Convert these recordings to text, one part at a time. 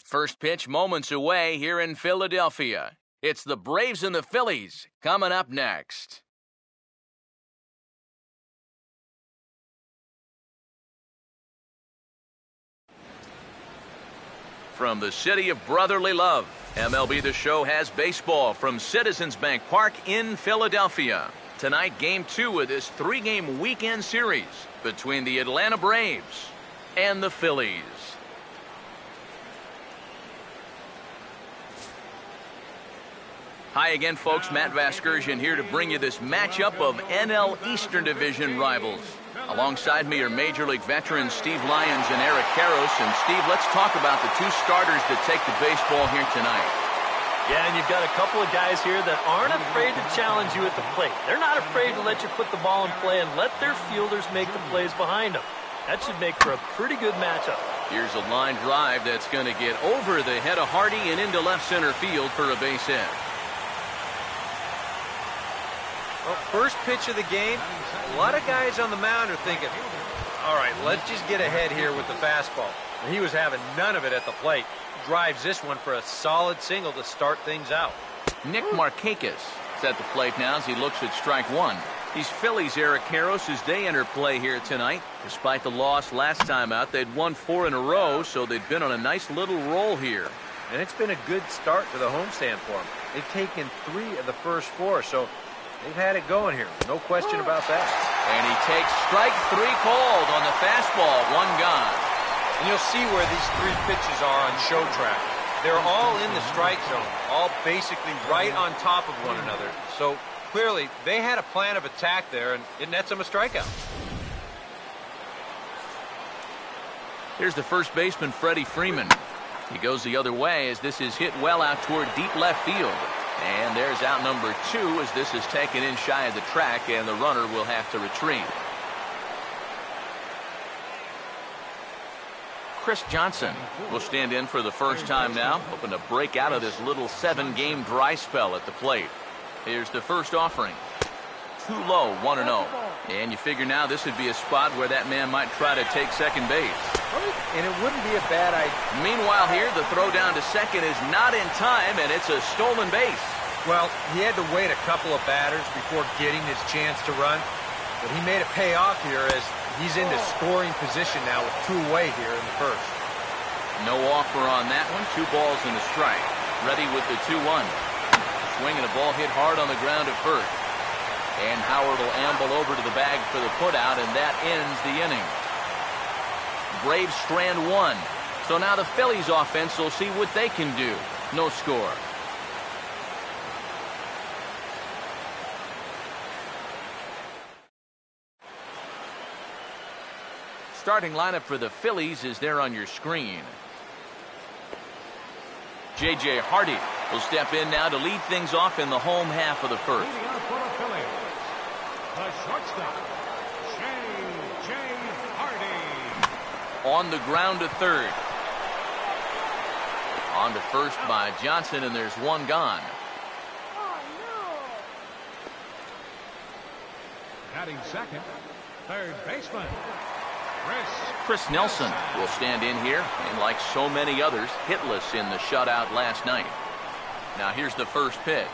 First pitch moments away here in Philadelphia. It's the Braves and the Phillies coming up next. From the city of brotherly love, MLB The Show has baseball from Citizens Bank Park in Philadelphia. Tonight, Game 2 of this 3-game weekend series between the Atlanta Braves and the Phillies. Hi again, folks. Matt Vasgersian here to bring you this matchup of NL Eastern Division rivals. Alongside me are Major League veterans Steve Lyons and Eric Karros. And Steve, let's talk about the two starters that take the baseball here tonight. Yeah, and you've got a couple of guys here that aren't afraid to challenge you at the plate. They're not afraid to let you put the ball in play and let their fielders make the plays behind them. That should make for a pretty good matchup. Here's a line drive that's going to get over the head of Hardy and into left center field for a base hit. Well, first pitch of the game, a lot of guys on the mound are thinking, all right, let's just get ahead here with the fastball. And he was having none of it at the plate. Drives this one for a solid single to start things out. Nick Markakis is at the plate now as he looks at strike one. These Phillies, Eric Karros, as they enter play here tonight. Despite the loss last time out, they'd won 4 in a row, so they've been on a nice little roll here. And it's been a good start to the homestand for them. They've taken 3 of the first 4, so they've had it going here. No question about that. And he takes strike 3 called on the fastball. 1 gone. And you'll see where these 3 pitches are on show track. They're all in the strike zone, all basically right on top of one another. So clearly they had a plan of attack there, and it nets them a strikeout. Here's the first baseman, Freddie Freeman. He goes the other way as this is hit well out toward deep left field. And there's out number 2 as this is taken in shy of the track, and the runner will have to retreat. Chris Johnson will stand in for the first time now, hoping to break out of this little 7-game dry spell at the plate. Here's the first offering. Too low, 1-0. And you figure now this would be a spot where that man might try to take second base. And it wouldn't be a bad idea. Meanwhile here, the throw down to second is not in time, and it's a stolen base. Well, he had to wait a couple of batters before getting his chance to run. But he made it pay off here as he's into scoring position now with 2 away here in the first. No offer on that one. 2 balls and a strike. Ready with the 2-1. Swinging a ball hit hard on the ground at first. And Howard will amble over to the bag for the putout, and that ends the inning. Braves strand 1. So now the Phillies offense will see what they can do. No score. Starting lineup for the Phillies is there on your screen. J.J. Hardy will step in now to lead things off in the home half of the first. The shortstop, J.J. Hardy. On the ground to third. On to first by Johnson, and there's 1 gone. Batting second, third baseman, Chris Nelson will stand in here, and like so many others, hitless in the shutout last night. Now here's the first pitch.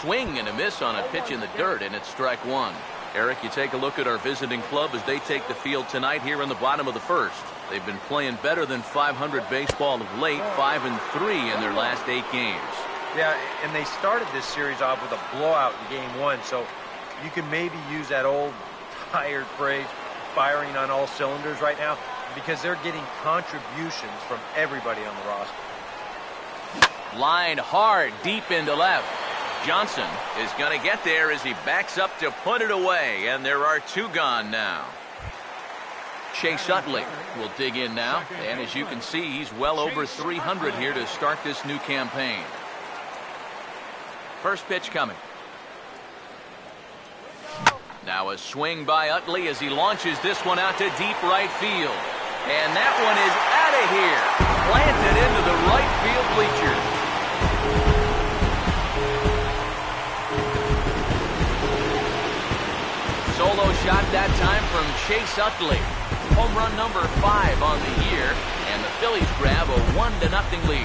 Swing and a miss on a pitch in the dirt, and it's strike 1. Eric, you take a look at our visiting club as they take the field tonight here in the bottom of the first. They've been playing better than .500 baseball of late, 5-3 in their last 8 games. Yeah, and they started this series off with a blowout in game 1, so you can maybe use that old tired phrase, firing on all cylinders right now, because they're getting contributions from everybody on the roster. Line hard deep into left. Johnson is going to get there as he backs up to put it away, and there are 2 gone now. Chase Utley will dig in now, and as you can see, he's well over 300 here to start this new campaign. First pitch coming. Now a swing by Utley as he launches this one out to deep right field. And that one is out of here. Planted into the right field bleachers. Solo shot that time from Chase Utley. Home run number 5 on the year. And the Phillies grab a 1-0 lead.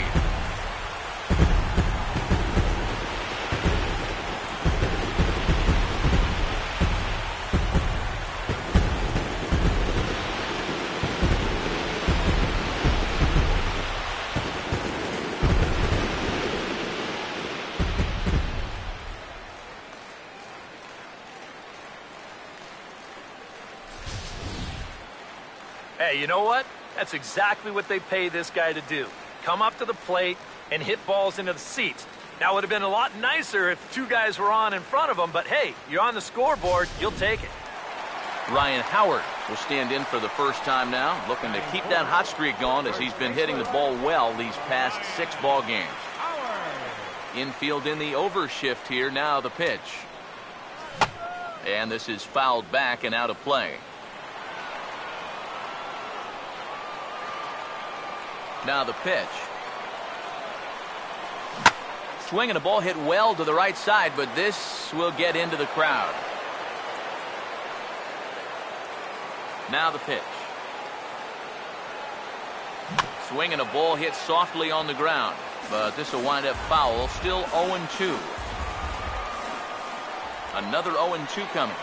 Hey, you know what? That's exactly what they pay this guy to do. Come up to the plate and hit balls into the seats. Now, it would have been a lot nicer if two guys were on in front of him, but hey, you're on the scoreboard, you'll take it. Ryan Howard will stand in for the first time now, looking to keep that hot streak going as he's been hitting the ball well these past 6 ball games. Infield in the overshift here. Now the pitch. And this is fouled back and out of play. Now the pitch. Swing and a ball hit well to the right side, but this will get into the crowd. Now the pitch. Swing and a ball hit softly on the ground, but this will wind up foul. Still 0-2. Another 0-2 coming.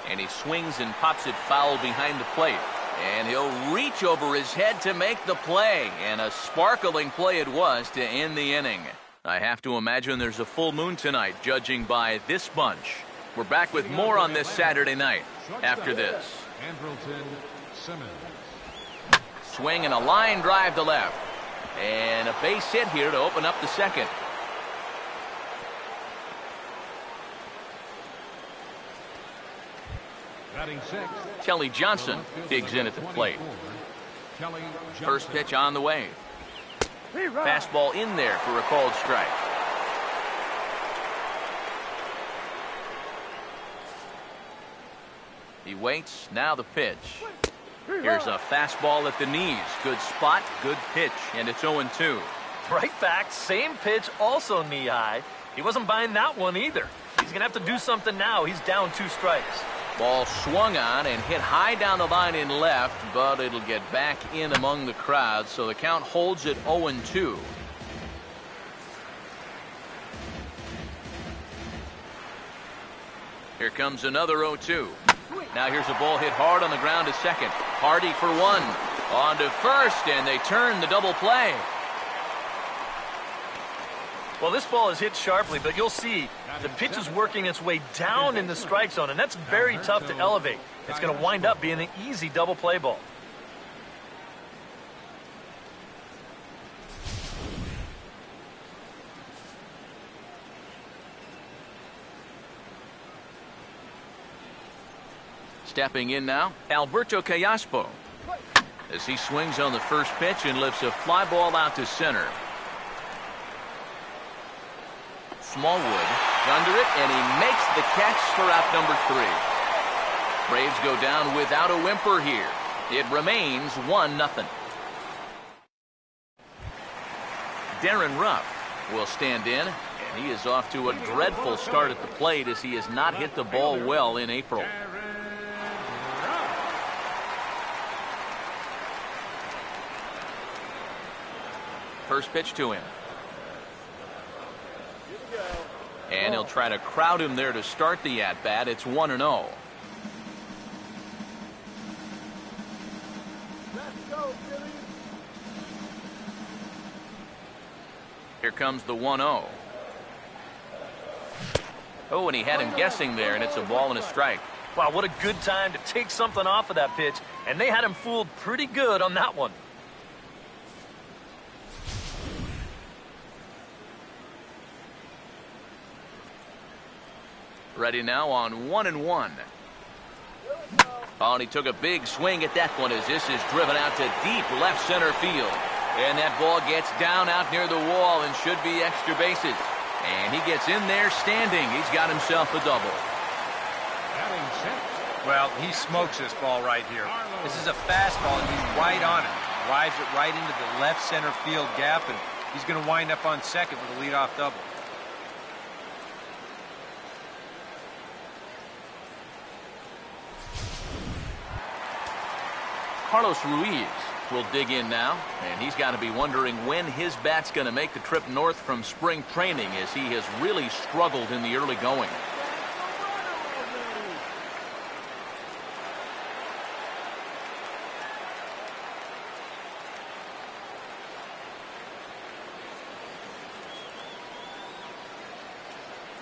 And he swings and pops it foul behind the plate. And he'll reach over his head to make the play. And a sparkling play it was to end the inning. I have to imagine there's a full moon tonight, judging by this bunch. We're back with more on this Saturday night after this. Swing and a line drive to left. And a base hit here to open up the second. Kelly Johnson digs in at the plate. First pitch on the way. Fastball in there for a called strike. He waits. Now the pitch. Here's a fastball at the knees. Good spot, good pitch, and it's 0-2. Right back, same pitch, also knee high. He wasn't buying that one either. He's going to have to do something now. He's down 2 strikes. Ball swung on and hit high down the line in left, but it'll get back in among the crowd, so the count holds at 0-2. Here comes another 0-2. Now here's a ball hit hard on the ground to second. Hardy for 1. On to first, and they turn the double play. Well, this ball is hit sharply, but you'll see the pitch is working its way down in the strike zone, and that's very tough to elevate. It's going to wind up being an easy double play ball. Stepping in now, Alberto Callaspo, as he swings on the first pitch and lifts a fly ball out to center. Smallwood under it, and he makes the catch for out number 3. Braves go down without a whimper here. It remains 1-0. Darren Ruff will stand in, and he is off to a dreadful start at the plate as he has not hit the ball well in April. First pitch to him. And he'll try to crowd him there to start the at-bat. It's 1-0. Here comes the 1-0. Oh, and he had him guessing there, and it's a ball and a strike. Wow, what a good time to take something off of that pitch. And they had him fooled pretty good on that one. Ready now on 1-1. Oh, and he took a big swing at that one as this is driven out to deep left center field. And that ball gets down out near the wall and should be extra bases. And he gets in there standing. He's got himself a double. Well, he smokes this ball right here. This is a fastball, and he's right on it. Drives it right into the left center field gap, and he's going to wind up on second with a leadoff double. Carlos Ruiz will dig in now, and he's got to be wondering when his bat's going to make the trip north from spring training, as he has really struggled in the early going.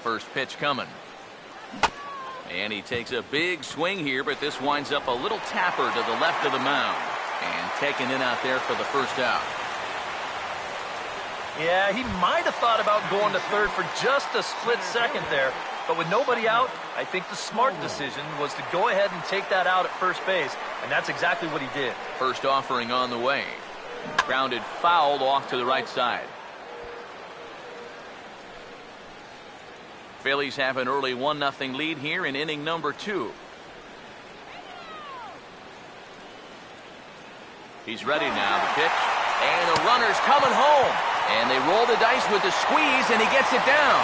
First pitch coming. And he takes a big swing here, but this winds up a little tapper to the left of the mound. And taken in out there for the first out. Yeah, he might have thought about going to third for just a split second there. But with nobody out, I think the smart decision was to go ahead and take that out at first base. And that's exactly what he did. First offering on the way. Grounded foul off to the right side. Phillies have an early 1-0 lead here in inning number 2. He's ready now, the pitch. And the runner's coming home. And they roll the dice with the squeeze, and he gets it down.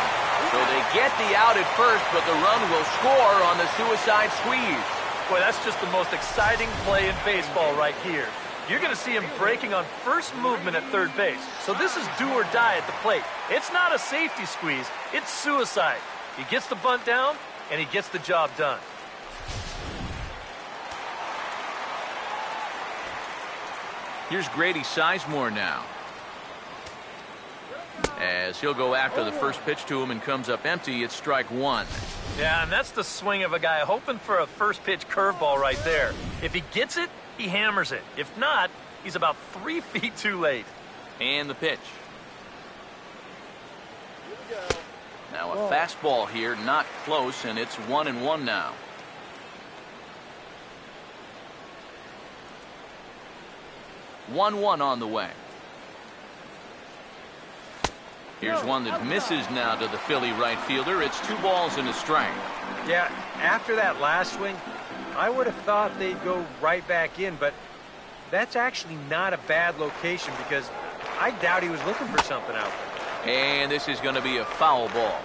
So they get the out at first, but the run will score on the suicide squeeze. Boy, that's just the most exciting play in baseball right here. You're going to see him breaking on first movement at third base. So this is do or die at the plate. It's not a safety squeeze. It's suicide. He gets the bunt down, and he gets the job done. Here's Grady Sizemore now, as he'll go after the first pitch to him and comes up empty. It's strike 1. Yeah, and that's the swing of a guy hoping for a first pitch curveball right there. If he gets it, he hammers it. If not, he's about 3 feet too late. And the pitch. Now a fastball here, not close, and it's 1-1 now. On the way. Here's one that misses now to the Philly right fielder. It's 2 balls and a strike. Yeah, after that last swing, I would have thought they'd go right back in, but that's actually not a bad location because I doubt he was looking for something out there. And this is going to be a foul ball.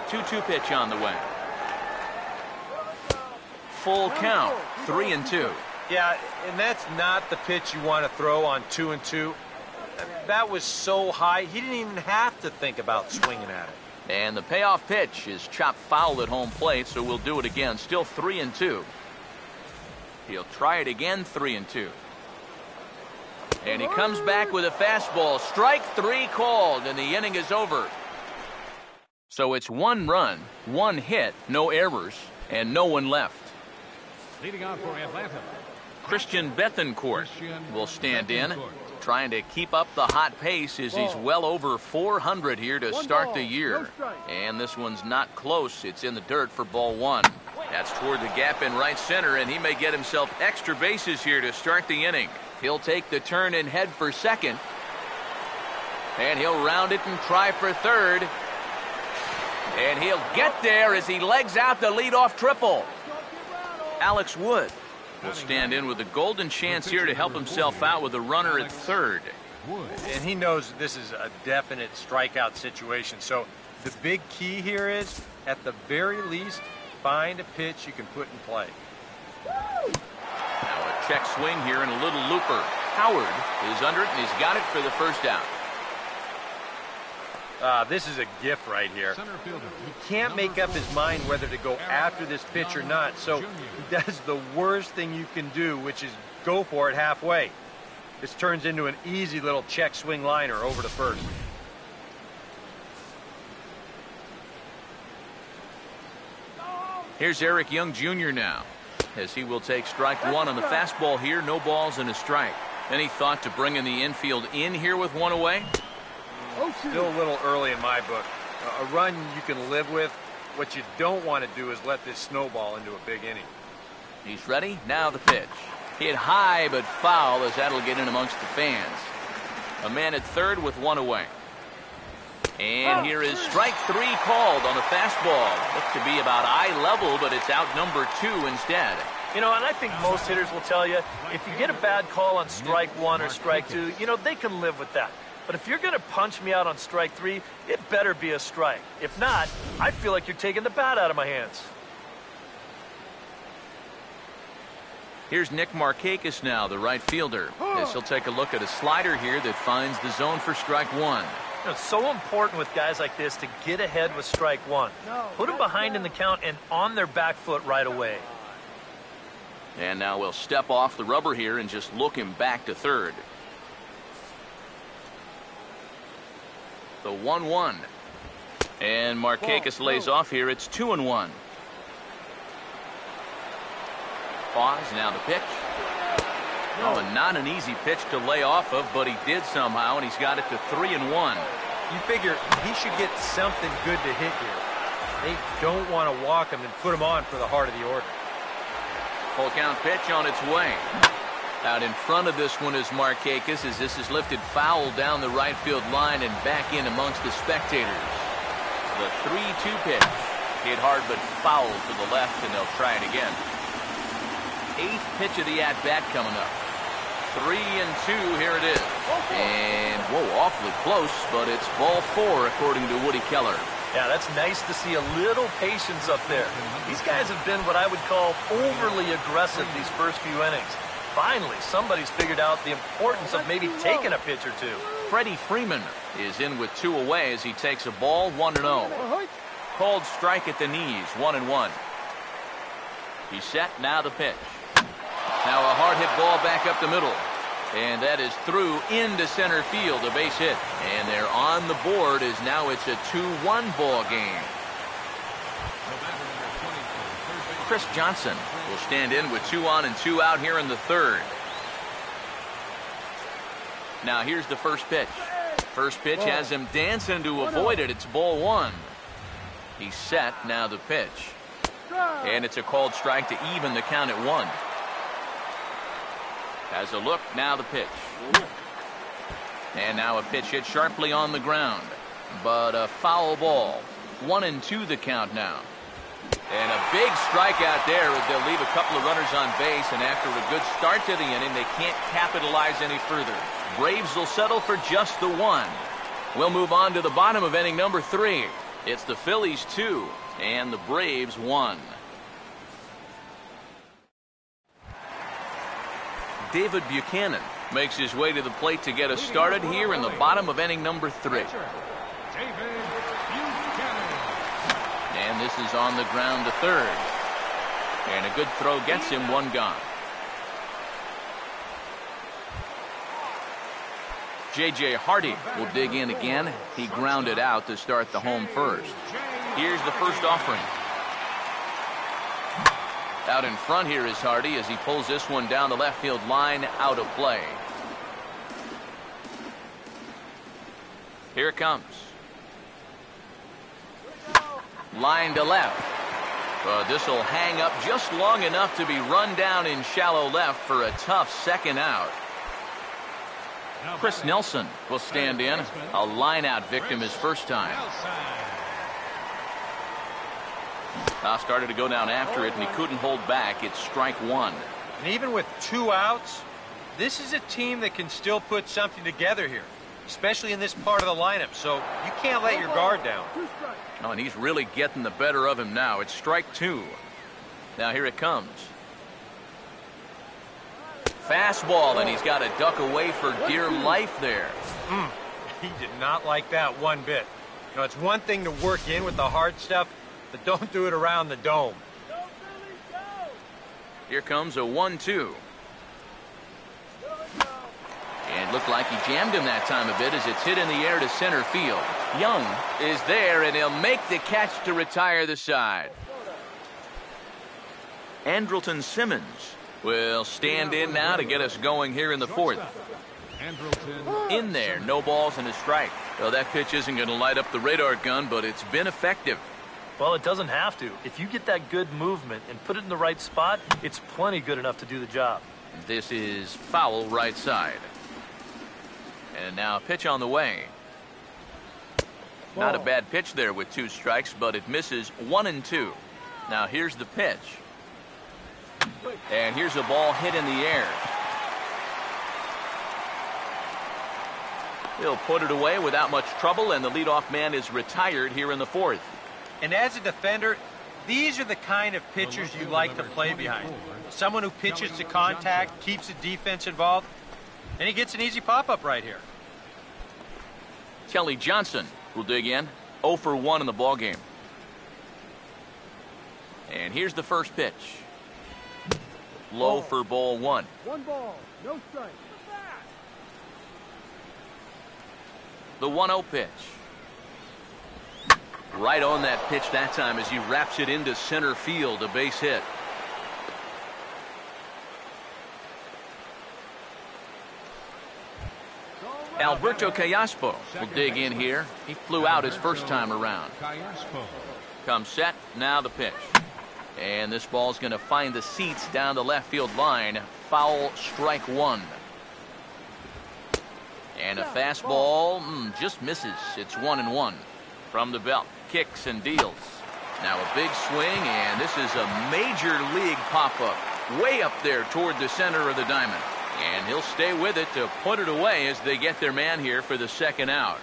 2-2 pitch on the way. Full count, 3-2. Yeah, and that's not the pitch you want to throw on 2-2. That was so high, he didn't even have to think about swinging at it. And the payoff pitch is chopped foul at home plate, so we'll do it again. Still 3-2. He'll try it again, 3-2. And he comes back with a fastball. Strike 3 called, and the inning is over. So it's 1 run, 1 hit, no errors, and no one left. Leading out for Atlanta, Christian Bethancourt will stand in, trying to keep up the hot pace as he's well over 400 here to start the year. And this one's not close. It's in the dirt for ball 1. That's toward the gap in right center, and he may get himself extra bases here to start the inning. He'll take the turn and head for second. And he'll round it and try for third. And he'll get there as he legs out the leadoff triple. Alex Wood will stand in with a golden chance here to help himself out with a runner at third. And he knows this is a definite strikeout situation. So the big key here is, at the very least, find a pitch you can put in play. Now a check swing here and a little looper. Howard is under it, and he's got it for the first out. This is a gift right here. He can't make up his mind whether to go after this pitch or not, so he does the worst thing you can do, which is go for it halfway. This turns into an easy little check swing liner over to first. Here's Eric Young Jr. now, as he will take strike 1 on the fastball here. No balls and a strike. Any thought to bringing the infield in here with 1 away? Still a little early in my book. A run you can live with. What you don't want to do is let this snowball into a big inning. He's ready. Now the pitch. Hit high but foul, as that'll get in amongst the fans. A man at third with 1 away. And here is strike 3 called on the fastball. Looked to be about eye level, but it's out number 2 instead. You know, and I think most hitters will tell you, if you get a bad call on strike 1 or strike 2, you know, they can live with that. But if you're going to punch me out on strike 3, it better be a strike. If not, I feel like you're taking the bat out of my hands. Here's Nick Markakis now, the right fielder, as he'll take a look at a slider here that finds the zone for strike one. It's so important with guys like this to get ahead with strike one. Put them behind in the count and on their back foot right away. And now we'll step off the rubber here and just look him back to third. The 1-1. And Markakis lays off here. It's 2-1. Pause, now the pitch. Oh, and not an easy pitch to lay off of, but he did somehow, and he's got it to 3-1. You figure he should get something good to hit here. They don't want to walk him and put him on for the heart of the order. Full count pitch on its way. Out in front of this one is Markakis, as this is lifted foul down the right field line and back in amongst the spectators. The 3-2 pitch. Hit hard but foul to the left, and they'll try it again. 8th pitch of the at-bat coming up. 3-2, here it is. And, whoa, awfully close, but it's ball 4 according to Woody Keller. Yeah, that's nice to see a little patience up there. These guys have been what I would call overly aggressive these first few innings. Finally, somebody's figured out the importance of maybe taking a pitch or two. Freddie Freeman is in with 2 away as he takes a ball, 1-0. Called strike at the knees, 1-1. He's set, now the pitch. Now a hard hit ball back up the middle. And that is through into center field, a base hit. And they're on the board as now it's a 2-1 ball game. Chris Johnson will stand in with 2 on and 2 out here in the third. Now here's the first pitch. First pitch has him dancing to avoid it. It's ball 1. He's set, now the pitch. And it's a called strike to even the count at 1. Has a look, now the pitch. And now a pitch hit sharply on the ground. But a foul ball. 1-2 the count now. And a big strikeout there as they'll leave a couple of runners on base. And after a good start to the inning, they can't capitalize any further. Braves will settle for just the 1. We'll move on to the bottom of inning number 3. It's the Phillies 2 and the Braves 1. David Buchanan makes his way to the plate to get us started here in the bottom of inning number 3. And this is on the ground to third. And a good throw gets him, 1 gone. J.J. Hardy will dig in again. He grounded out to start the home first. Here's the first offering. Out in front here is Hardy as he pulls this one down the left field line, out of play. Here it comes. Line to left. This will hang up just long enough to be run down in shallow left for a tough second out. Chris Nelson will stand in. A line-out victim his first time. Started to go down after it, and he couldn't hold back. It's strike 1. And even with 2 outs, this is a team that can still put something together here, especially in this part of the lineup. So you can't let your guard down. Oh, and he's really getting the better of him now. It's strike 2. Now here it comes. Fastball, and he's got to duck away for dear life there. He did not like that one bit. You know, it's one thing to work in with the hard stuff, but don't do it around the dome. Here comes a 1-2. And looked like he jammed him that time a bit as it's hit in the air to center field. Young is there, and he'll make the catch to retire the side. Andrelton Simmons will stand in now to get us going here in the 4th. In there, no balls and a strike. Well, that pitch isn't going to light up the radar gun, but it's been effective. Well, it doesn't have to. If you get that good movement and put it in the right spot, it's plenty good enough to do the job. This is foul right side. And now a pitch on the way. Not a bad pitch there with 2 strikes, but it misses 1-2. Now here's the pitch. And here's a ball hit in the air. He'll put it away without much trouble, and the leadoff man is retired here in the 4th. And as a defender, These are the kind of pitchers you like to play behind. Someone who pitches to contact, keeps the defense involved, and he gets an easy pop-up right here. Kelly Johnson will dig in. 0 for 1 in the ballgame. And here's the first pitch. Low for ball 1. 1 ball, no strike. The 1-0 pitch. Right on that pitch that time as he wraps it into center field, a base hit. Alberto Callaspo will dig in here. He flew out his first time around. Comes set, now the pitch. And this ball's going to find the seats down the left field line. Foul, strike 1. And a fastball just misses. It's 1-1. From the belt, kicks and deals. Now a big swing, and this is a major league pop-up. Way up there toward the center of the diamond. And he'll stay with it to put it away as they get their man here for the second out.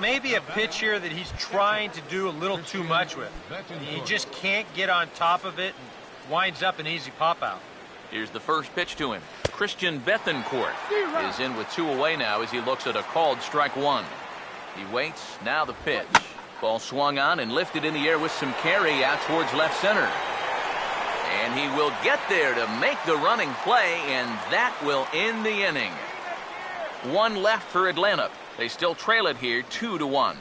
Maybe a pitch here that he's trying to do a little too much with. He just can't get on top of it and winds up an easy pop-out. Here's the first pitch to him. Christian Bethancourt is in with 2 away now as he looks at a called strike 1. He waits, now the pitch. Ball swung on and lifted in the air with some carry out towards left center. And he will get there to make the running play, and that will end the inning. 1 left for Atlanta. They still trail it here 2-1.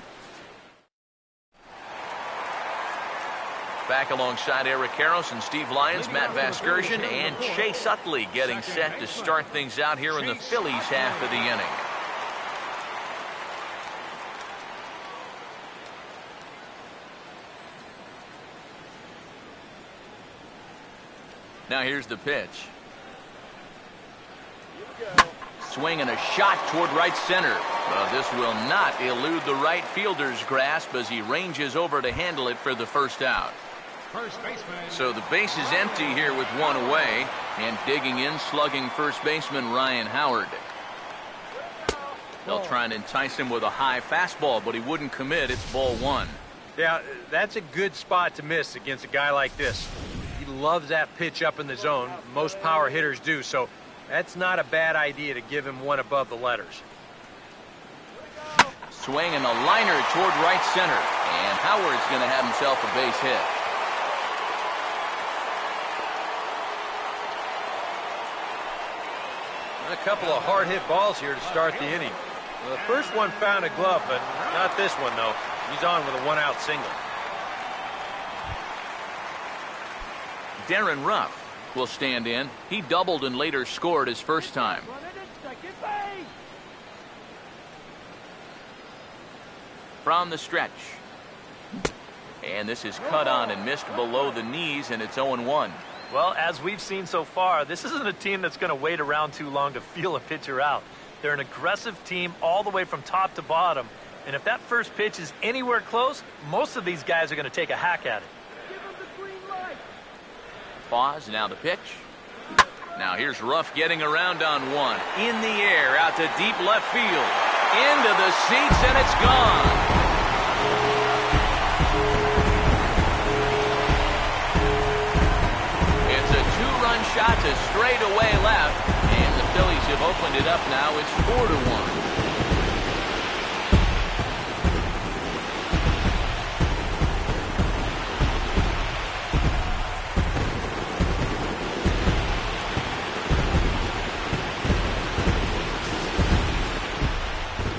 Back alongside Eric Karros and Steve Lyons, Matt Vasgersian, and Chase Utley getting set to start things out here in the Phillies half of the inning. Now here's the pitch. Swing and a shot toward right center. But this will not elude the right fielder's grasp as he ranges over to handle it for the first out. So the base is empty here with 1 away. And digging in, slugging first baseman Ryan Howard. They'll try and entice him with a high fastball, but he wouldn't commit. It's ball 1. Yeah, that's a good spot to miss against a guy like this. He loves that pitch up in the zone. Most power hitters do, so that's not a bad idea to give him one above the letters. Swing and a liner toward right center. And Howard's going to have himself a base hit. A couple of hard-hit balls here to start the inning. Well, the first one found a glove, but not this one, though. He's on with a 1-out single. Darren Ruff will stand in. He doubled and later scored his first time. From the stretch. And this is cut on and missed below the knees, and it's 0-1. Well, as we've seen so far, this isn't a team that's going to wait around too long to feel a pitcher out. They're an aggressive team all the way from top to bottom. And if that first pitch is anywhere close, most of these guys are going to take a hack at it. Pause, now the pitch. Now here's Ruff getting around on one. In the air, out to deep left field. Into the seats, and it's gone. It's a 2-run shot to straightaway left, and the Phillies have opened it up now. It's 4-1.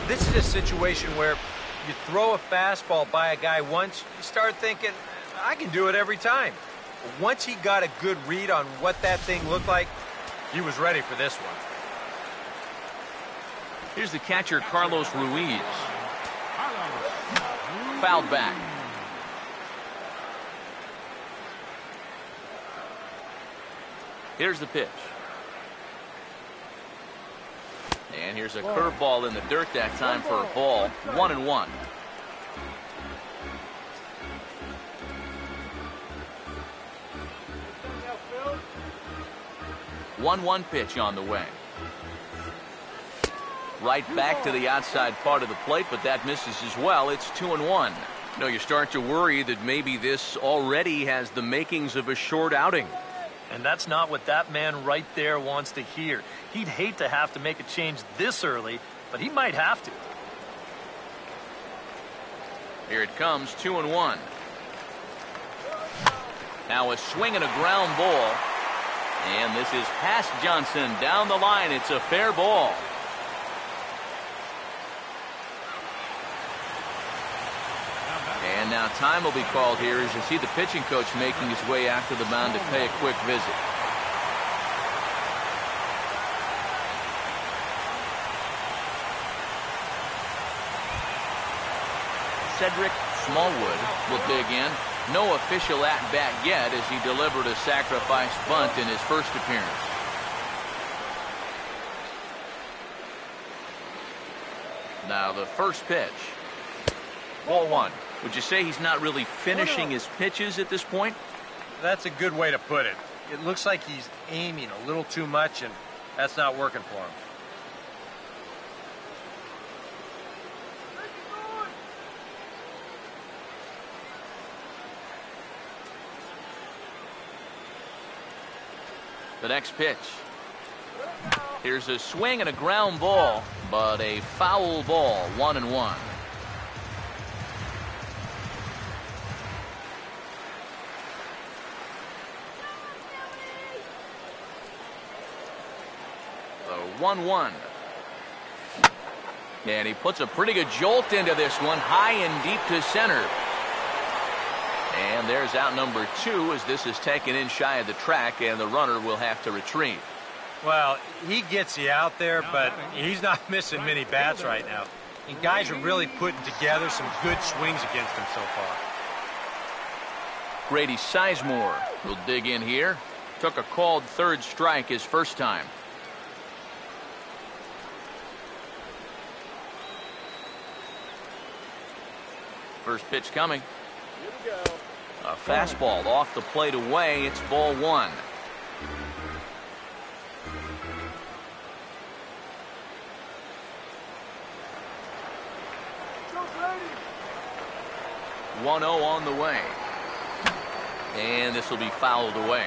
This is a situation where you throw a fastball by a guy once, you start thinking, I can do it every time. But once he got a good read on what that thing looked like, he was ready for this one. Here's the catcher, Carlos Ruiz. Fouled back. Here's the pitch. And here's a curveball in the dirt that time for a ball. 1-1. One pitch on the way. Right back to the outside part of the plate, but that misses as well. It's 2-1. No, you start to worry that maybe this already has the makings of a short outing. And that's not what that man right there wants to hear. He'd hate to have to make a change this early, but he might have to. Here it comes, 2-1. Now a swing and a ground ball. And this is past Johnson down the line. It's a fair ball. And now time will be called here as you see the pitching coach making his way out to the mound to pay a quick visit. Cedric Smallwood will dig in. No official at-bat yet as he delivered a sacrifice bunt in his first appearance. Now the first pitch. Ball one. Would you say he's not really finishing his pitches at this point? That's a good way to put it. It looks like he's aiming a little too much, and that's not working for him. The next pitch. Here's a swing and a ground ball, but a foul ball, 1-1. The 1-1. And he puts a pretty good jolt into this one, high and deep to center. And there's out number 2 as this is taken in shy of the track, and the runner will have to retreat. Well, he gets you out there, but he's not missing many bats right now. And guys are really putting together some good swings against him so far. Grady Sizemore will dig in here. Took a called third strike his first time. First pitch coming. A fastball off the plate away. It's ball one. Go, 1-0 on the way. And this will be fouled away.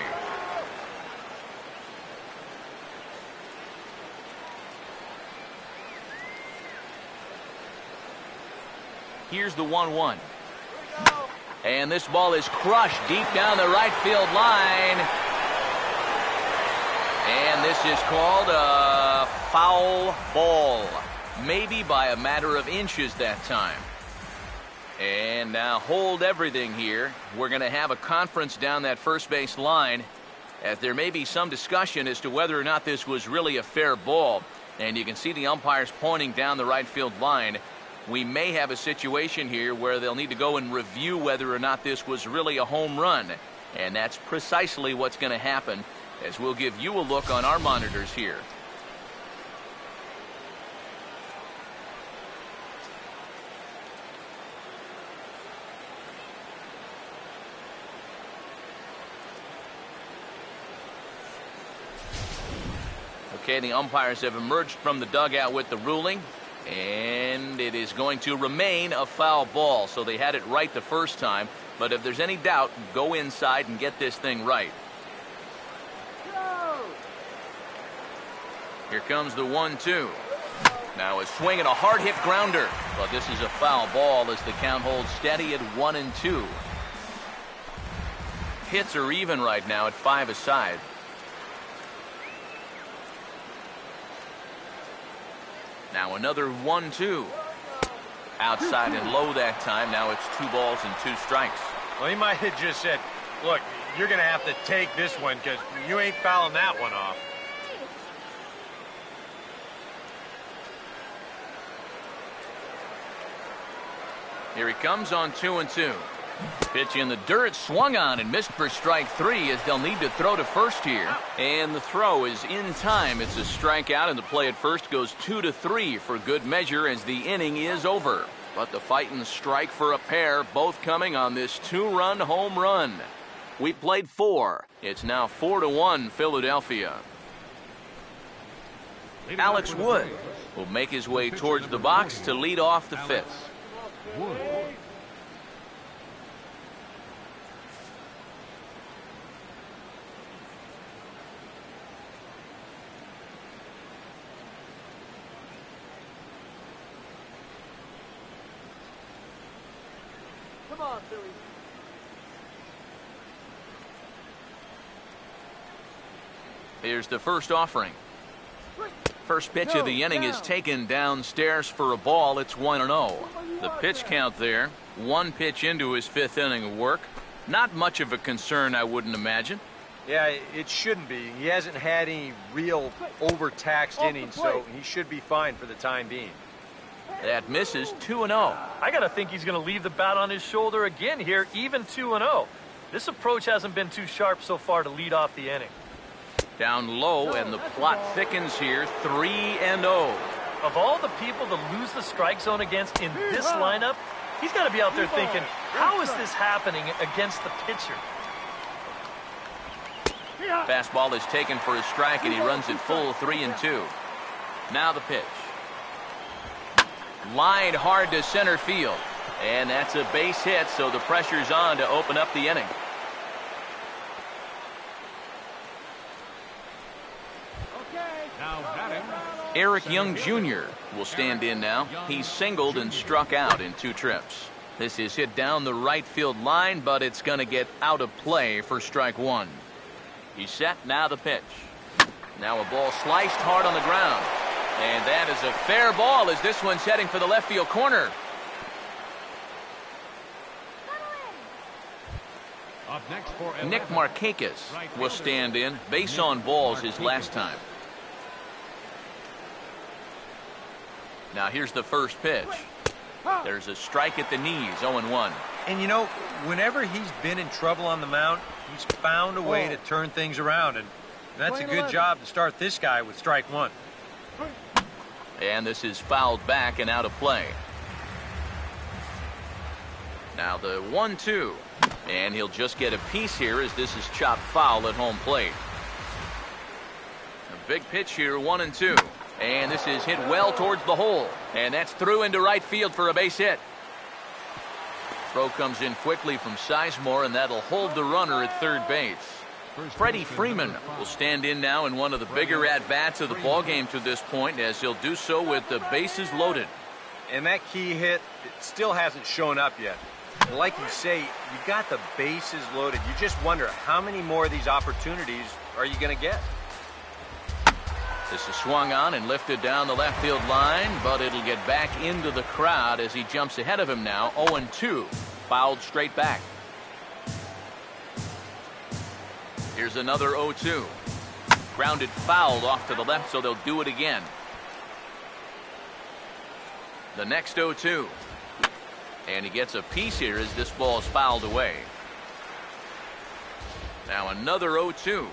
Here's the 1-1. And this ball is crushed deep down the right field line. And this is called a foul ball. Maybe by a matter of inches that time. And now hold everything here. We're going to have a conference down that first base line, as there may be some discussion as to whether or not this was really a fair ball. And you can see the umpires pointing down the right field line. We may have a situation here where they'll need to go and review whether or not this was really a home run. And that's precisely what's going to happen, as we'll give you a look on our monitors here. Okay, the umpires have emerged from the dugout with the ruling. And it is going to remain a foul ball. So they had it right the first time. But if there's any doubt, go inside and get this thing right. Here comes the 1-2. Now a swing and a hard hit grounder. But this is a foul ball as the count holds steady at 1-2. Hits are even right now at 5 aside. Now another 1-2. Outside and low that time. Now it's 2 balls and 2 strikes. Well, he might have just said, look, you're going to have to take this one because you ain't fouling that one off. Here he comes on 2-2. Pitch in the dirt, swung on and missed for strike 3 as they'll need to throw to first here. And the throw is in time. It's a strikeout, and the play at first goes 2-3 for good measure as the inning is over. But the fight and strike for a pair, both coming on this 2-run home run. We played 4. It's now 4-1 Philadelphia. Alex Wood will make his way towards the box to lead off the 5th. on, Philly. Here's the first offering. First pitch of the inning is taken downstairs for a ball. It's 1-0. The pitch count there. One pitch into his fifth inning of work. Not much of a concern, I wouldn't imagine. Yeah, it shouldn't be. He hasn't had any real overtaxed innings, so he should be fine for the time being. That misses. 2-0. I got to think he's going to leave the bat on his shoulder again here, even 2-0. This approach hasn't been too sharp so far to lead off the inning. Down low, and the plot thickens here. 3-0. Of all the people to lose the strike zone against in this lineup, he's got to be out there thinking, how is this happening against the pitcher? Fastball is taken for a strike, and he runs it full 3-2. Now the pitch. Lined hard to center field. And that's a base hit, so the pressure's on to open up the inning. Now batting. Eric Young Jr. will stand in now. He's singled and struck out in 2 trips. This is hit down the right field line, but it's going to get out of play for strike 1. He's set. Now the pitch. Now a ball sliced hard on the ground. And that is a fair ball as this one's heading for the left field corner. Up next for Nick Markakis will stand in. Base on balls his last time. Now here's the first pitch. There's a strike at the knees. 0-1. And you know, whenever he's been in trouble on the mound, he's found a way to turn things around, and that's a good job to start this guy with strike 1. And this is fouled back and out of play. Now the 1-2. And he'll just get a piece here as this is chopped foul at home plate. A big pitch here, 1-2. And this is hit well towards the hole. And that's through into right field for a base hit. Throw comes in quickly from Sizemore, and that'll hold the runner at third base. Freddie Freeman will stand in now in one of the bigger at-bats of the ballgame to this point, as he'll do so with the bases loaded. And that key hit, it still hasn't shown up yet. And like you say, you got the bases loaded. You just wonder how many more of these opportunities are you going to get? This is swung on and lifted down the left field line, but it'll get back into the crowd as he jumps ahead of him now. 0-2. Fouled straight back. Here's another 0-2. Grounded fouled off to the left, so they'll do it again. The next 0-2. And he gets a piece here as this ball is fouled away. Now another 0-2.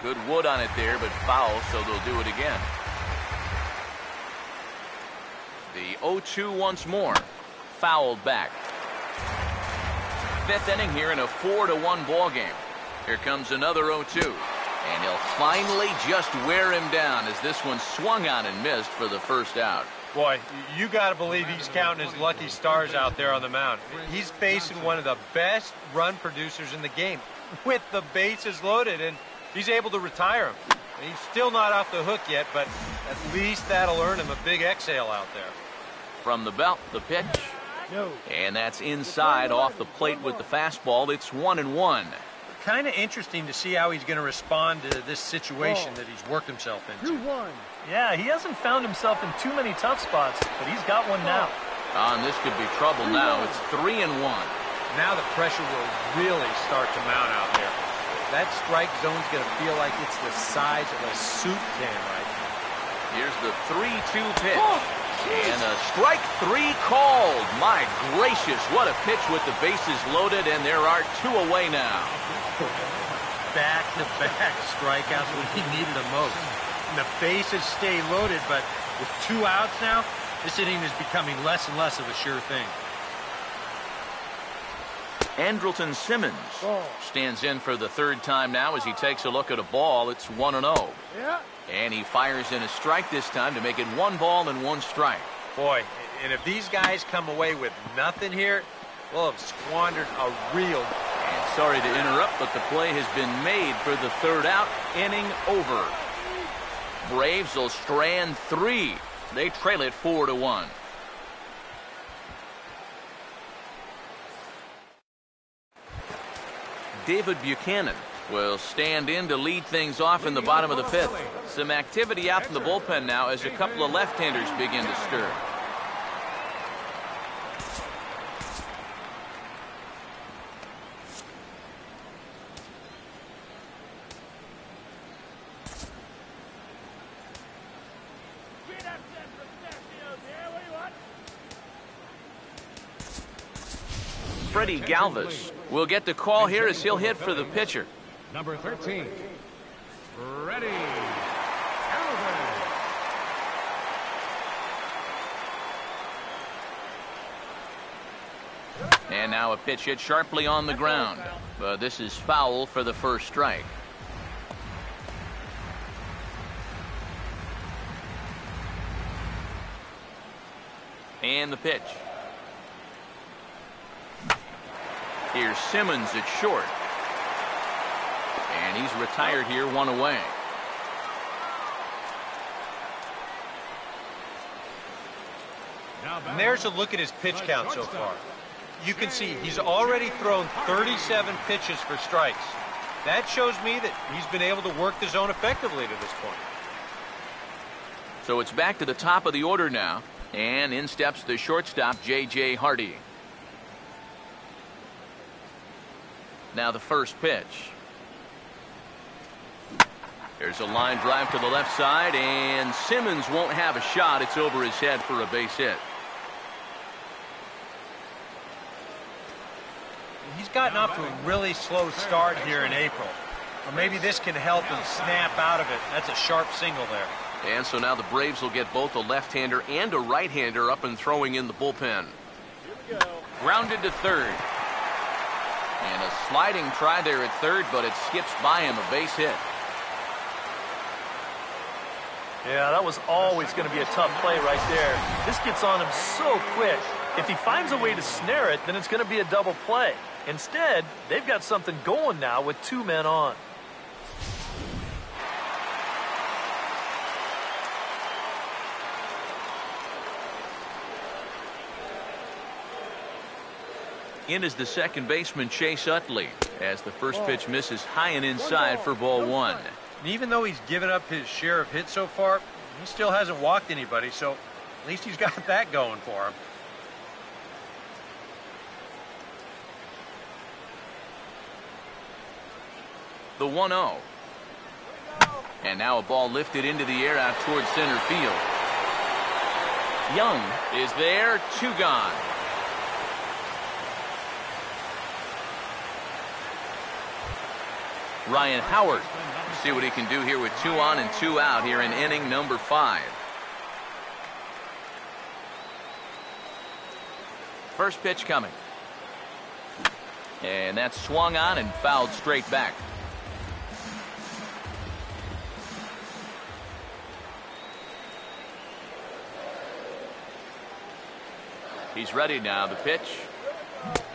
Good wood on it there, but foul, so they'll do it again. The 0-2 once more. Fouled back. Fifth inning here in a 4-1 ball game. Here comes another 0-2. And he'll finally just wear him down as this one swung on and missed for the first out. Boy, you got to believe he's counting his lucky stars out there on the mound. He's facing one of the best run producers in the game with the bases loaded, and he's able to retire him. He's still not off the hook yet, but at least that'll earn him a big exhale out there. From the belt, the pitch. And that's inside off the plate with the fastball. It's 1-1. Kind of interesting to see how he's going to respond to this situation that he's worked himself into. 2-1. Yeah, he hasn't found himself in too many tough spots, but he's got one now. And this could be trouble now. It's 3-1. Now the pressure will really start to mount out there. That strike zone's going to feel like it's the size of a soup can right now. Here's the 3-2 pitch. And a strike 3 called. My gracious, what a pitch with the bases loaded, and there are 2 away now. Back-to-back strikeouts when he needed them most. And the bases stay loaded, but with 2 outs now, this inning is becoming less and less of a sure thing. Andrelton Simmons stands in for the third time now as he takes a look at a ball. It's 1-0. Yeah. And he fires in a strike this time to make it 1 ball and 1 strike. Boy, and if these guys come away with nothing here, we'll have squandered a real... And sorry to interrupt, but the play has been made for the third out. Inning over. Braves will strand 3. They trail it 4-1. David Buchanan will stand in to lead things off in the bottom of the fifth. Some activity out in the bullpen now as a couple of left-handers begin to stir. Freddie Galvis will get the call here as he'll hit for the pitcher. Number 13, Freddie Galvis. And now a pitch hit sharply on the ground. But this is foul for the first strike. And the pitch. Here's Simmons at short. And he's retired here, one away. And there's a look at his pitch count so far. You can see he's already thrown 37 pitches for strikes. That shows me that he's been able to work the zone effectively to this point. So it's back to the top of the order now. And in steps the shortstop, J.J. Hardy. Now the first pitch. There's a line drive to the left side, and Simmons won't have a shot. It's over his head for a base hit. He's gotten off to a really slow start here in April. Or maybe this can help him snap out of it. That's a sharp single there. And so now the Braves will get both a left-hander and a right-hander up and throwing in the bullpen. Grounded to third. And a sliding try there at third, but it skips by him, a base hit. Yeah, that was always going to be a tough play right there. This gets on him so quick. If he finds a way to snare it, then it's going to be a double play. Instead, they've got something going now with two men on. In is the second baseman, Chase Utley, as the first pitch misses high and inside for ball one. And even though he's given up his share of hits so far, he still hasn't walked anybody, so at least he's got that going for him. The 1-0. And now a ball lifted into the air out towards center field. Young is there, two gone. Ryan Howard. See what he can do here with 2 on and 2 out here in inning number 5. First pitch coming. And that's swung on and fouled straight back. He's ready now. The pitch.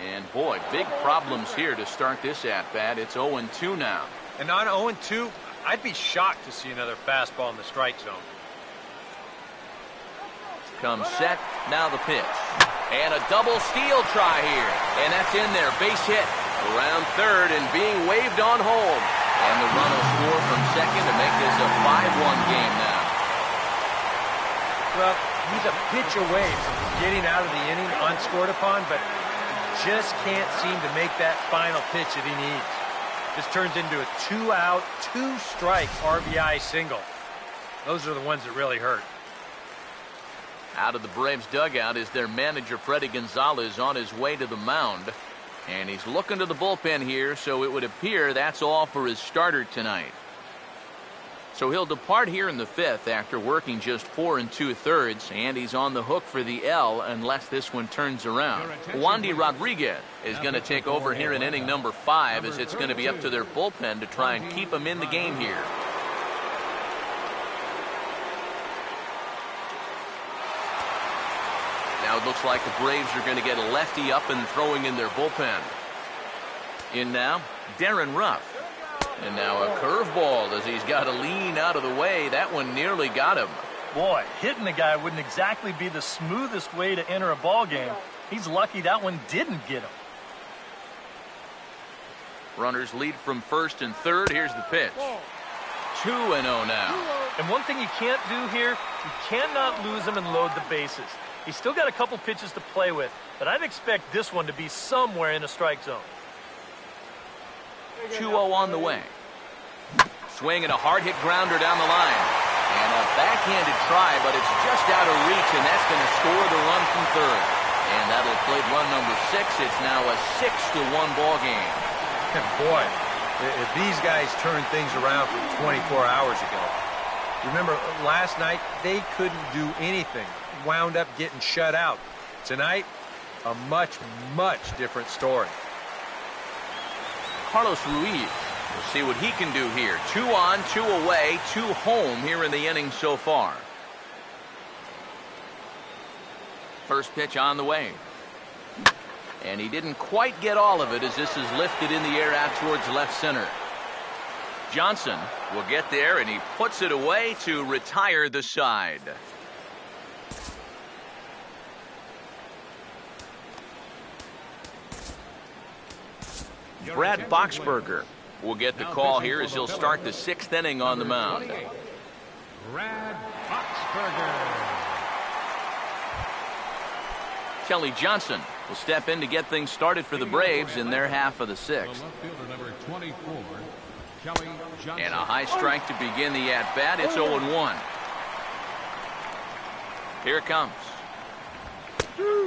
And boy, big problems here to start this at-bat. It's 0-2 now. And on 0-2, I'd be shocked to see another fastball in the strike zone. Comes set. Now the pitch. And a double steal try here. And that's in there. Base hit. Around third and being waved on home. And the run will score from second to make this a 5-1 game now. Well, he's a pitch away from getting out of the inning unscored upon, but just can't seem to make that final pitch that he needs. This turns into a 2-out, 2-strike RBI single. Those are the ones that really hurt. Out of the Braves dugout is their manager, Freddie Gonzalez, on his way to the mound. And he's looking to the bullpen here, so it would appear that's all for his starter tonight. So he'll depart here in the 5th after working just 4 2/3, and he's on the hook for the L unless this one turns around. Wandy Rodriguez is going to take over here in inning number 5, as it's going to be up to their bullpen to try and keep him in the game here. Now it looks like the Braves are going to get a lefty up and throwing in their bullpen. In now, Darren Ruff. And now a curveball as he's got to lean out of the way. That one nearly got him. Boy, hitting the guy wouldn't exactly be the smoothest way to enter a ball game. He's lucky that one didn't get him. Runners lead from first and third. Here's the pitch. 2-0 now. And one thing you can't do here, you cannot lose him and load the bases. He's still got a couple pitches to play with, but I'd expect this one to be somewhere in a strike zone. 2-0 on the way. Swing and a hard hit grounder down the line. And a backhanded try, but it's just out of reach, and that's going to score the run from third. And that'll play run number 6. It's now a 6-1 ball game. And boy, if these guys turn things around from 24 hours ago. Remember, last night, they couldn't do anything. Wound up getting shut out. Tonight, a much, much different story. Carlos Ruiz. We'll see what he can do here. 2 on, 2 away, 2 home here in the inning so far. First pitch on the way. And he didn't quite get all of it as this is lifted in the air out towards left center. Johnson will get there, and he puts it away to retire the side. Brad Boxberger will get the call here as he'll start the 6th inning on the mound. Brad Boxberger. Kelly Johnson will step in to get things started for the Braves in their half of the 6th. The left fielder, number 24, Kelly Johnson. And a high strike to begin the at-bat. It's 0-1. Here it comes.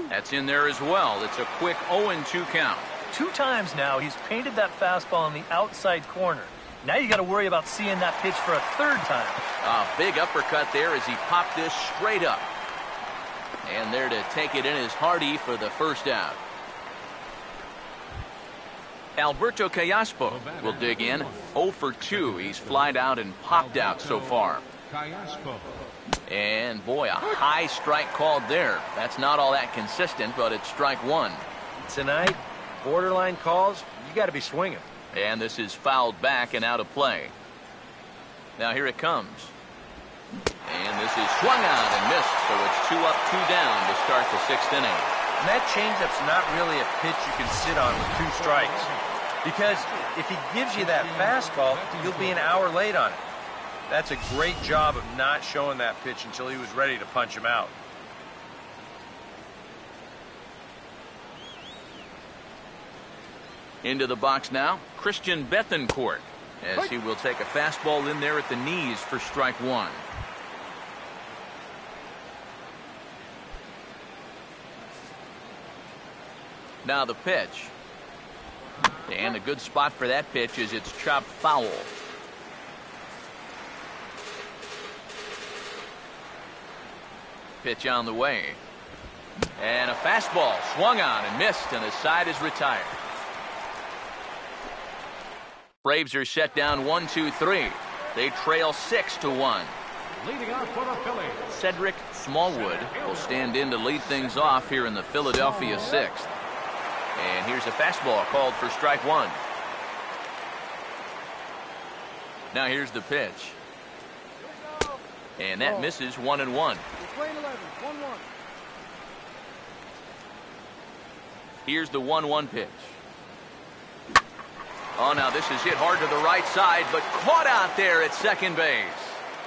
That's in there as well. It's a quick 0-2 count. 2 times now he's painted that fastball on the outside corner. Now you got to worry about seeing that pitch for a 3rd time. A big uppercut there as he popped this straight up. And there to take it in is Hardy for the first out. Alberto Callaspo will dig in. 0 for 2. He's flied out and popped out so far. And boy, a high strike called there. That's not all that consistent, but it's strike 1. Tonight, borderline calls, you got to be swinging. And this is fouled back and out of play. Now here it comes. And this is swung on and missed, so it's 2 up, 2 down to start the 6th inning. And that changeup's not really a pitch you can sit on with 2 strikes. Because if he gives you that fastball, you'll be an hour late on it. That's a great job of not showing that pitch until he was ready to punch him out. Into the box now, Christian Bethancourt, as he will take a fastball in there at the knees for strike 1. Now the pitch. And a good spot for that pitch is it's chopped foul. Pitch on the way. And a fastball swung on and missed, and the side is retired. Braves are set down 1-2-3. They trail 6-1. Leading off for the Phillies, Cedric Smallwood will stand in to lead things off here in the Philadelphia 6th. And here's a fastball called for strike 1. Now here's the pitch. And that misses 1-1. We're playing 11, 1-1. Here's the 1-1 pitch. Oh, now this is hit hard to the right side, but caught out there at second base.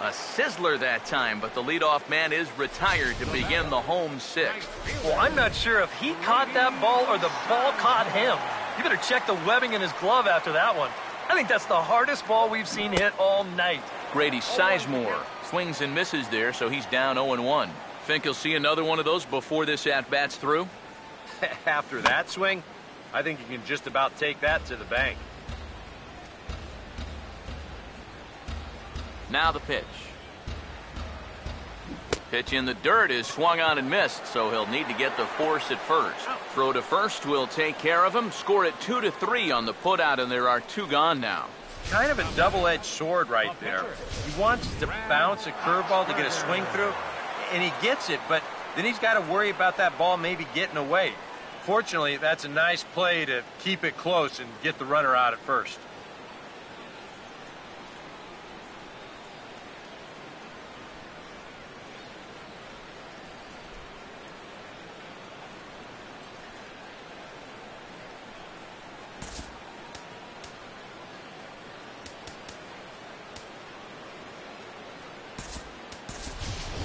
A sizzler that time, but the leadoff man is retired to begin the home 6th. Well, I'm not sure if he caught that ball or the ball caught him. You better check the webbing in his glove after that one. I think that's the hardest ball we've seen hit all night. Grady Sizemore swings and misses there, so he's down 0-1. Think he'll see another one of those before this at-bat's through? After that swing, I think you can just about take that to the bank. Now the pitch. Pitch in the dirt is swung on and missed, so he'll need to get the force at first. Throw to first will take care of him. Score it 2-3 on the putout, and there are 2 gone now. Kind of a double-edged sword right there. He wants to bounce a curveball to get a swing through, and he gets it, but then he's got to worry about that ball maybe getting away. Fortunately, that's a nice play to keep it close and get the runner out at first.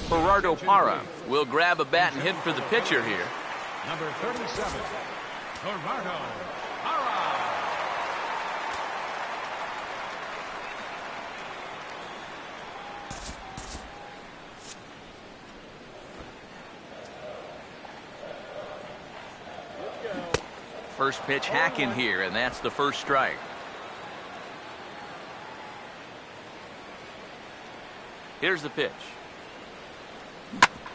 Gerardo Parra will grab a bat and hit for the pitcher here. Number 37, Gerardo Parra. First pitch hacking here, and that's the first strike. Here's the pitch.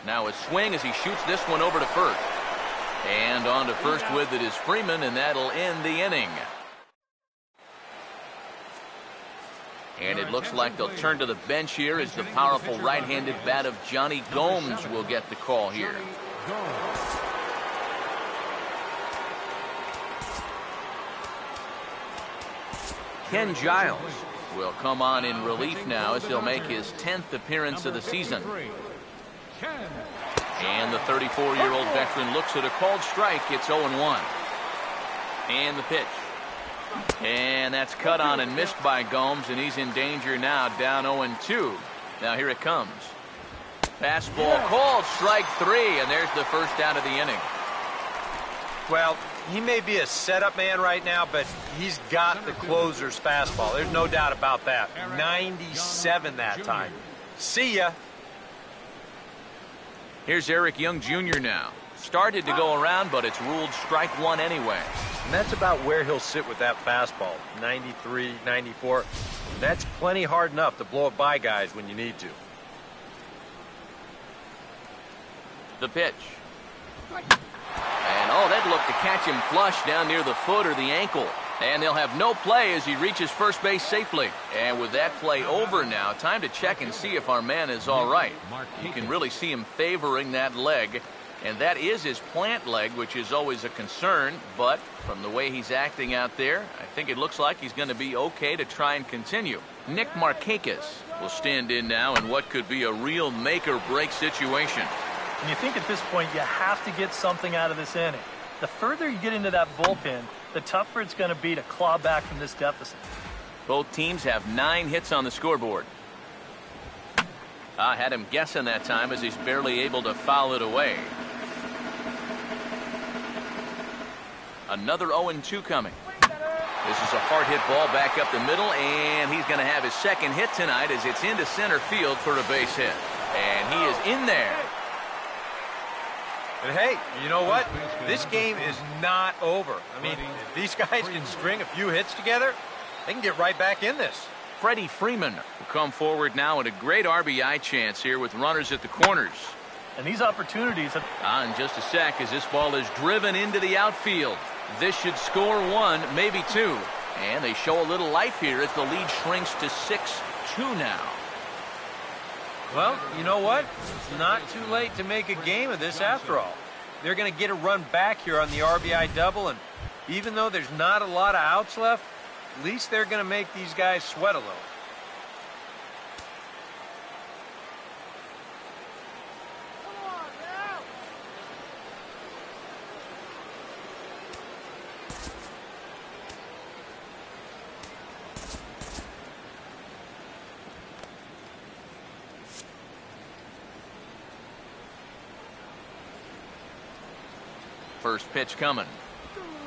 Now a swing as he shoots this one over to first. And on to first with it is Freeman, and that'll end the inning. And it looks like they'll turn to the bench here as the powerful right-handed bat of Johnny Gomes will get the call here. Ken Giles will come on in relief now as he'll make his 10th appearance of the season. And the 34-year-old veteran looks at a called strike. It's 0-1. And the pitch. And that's cut on and missed by Gomes, and he's in danger now, down 0-2. Now here it comes. Fastball called, strike 3, and there's the first out of the inning. Well, he may be a setup man right now, but he's got the closer's fastball. There's no doubt about that. 97 that time. See ya. Here's Eric Young Jr. now. Started to go around, but it's ruled strike 1 anyway. And that's about where he'll sit with that fastball. 93, 94. That's plenty hard enough to blow it by guys when you need to. The pitch. And oh, that looked to catch him flush down near the foot or the ankle. And they'll have no play as he reaches first base safely. And with that play over now, time to check and see if our man is all right. You can really see him favoring that leg. And that is his plant leg, which is always a concern. But from the way he's acting out there, I think it looks like he's going to be okay to try and continue. Nick Markakis will stand in now in what could be a real make-or-break situation. And you think at this point you have to get something out of this inning. The further you get into that bullpen, the tougher it's going to be to claw back from this deficit. Both teams have 9 hits on the scoreboard. I had him guessing that time as he's barely able to foul it away. Another 0-2 coming. This is a hard hit ball back up the middle, and he's going to have his second hit tonight as it's into center field for a base hit. And he is in there. And hey, you know what? This game is not over. I mean, if these guys can string a few hits together, they can get right back in this. Freddie Freeman will come forward now at a great RBI chance here with runners at the corners. And these opportunities have... In just a sec as this ball is driven into the outfield. This should score 1, maybe 2. And they show a little life here as the lead shrinks to 6-2 now. Well, you know what? It's not too late to make a game of this after all. They're going to get a run back here on the RBI double, and even though there's not a lot of outs left, at least they're going to make these guys sweat a little. First pitch coming.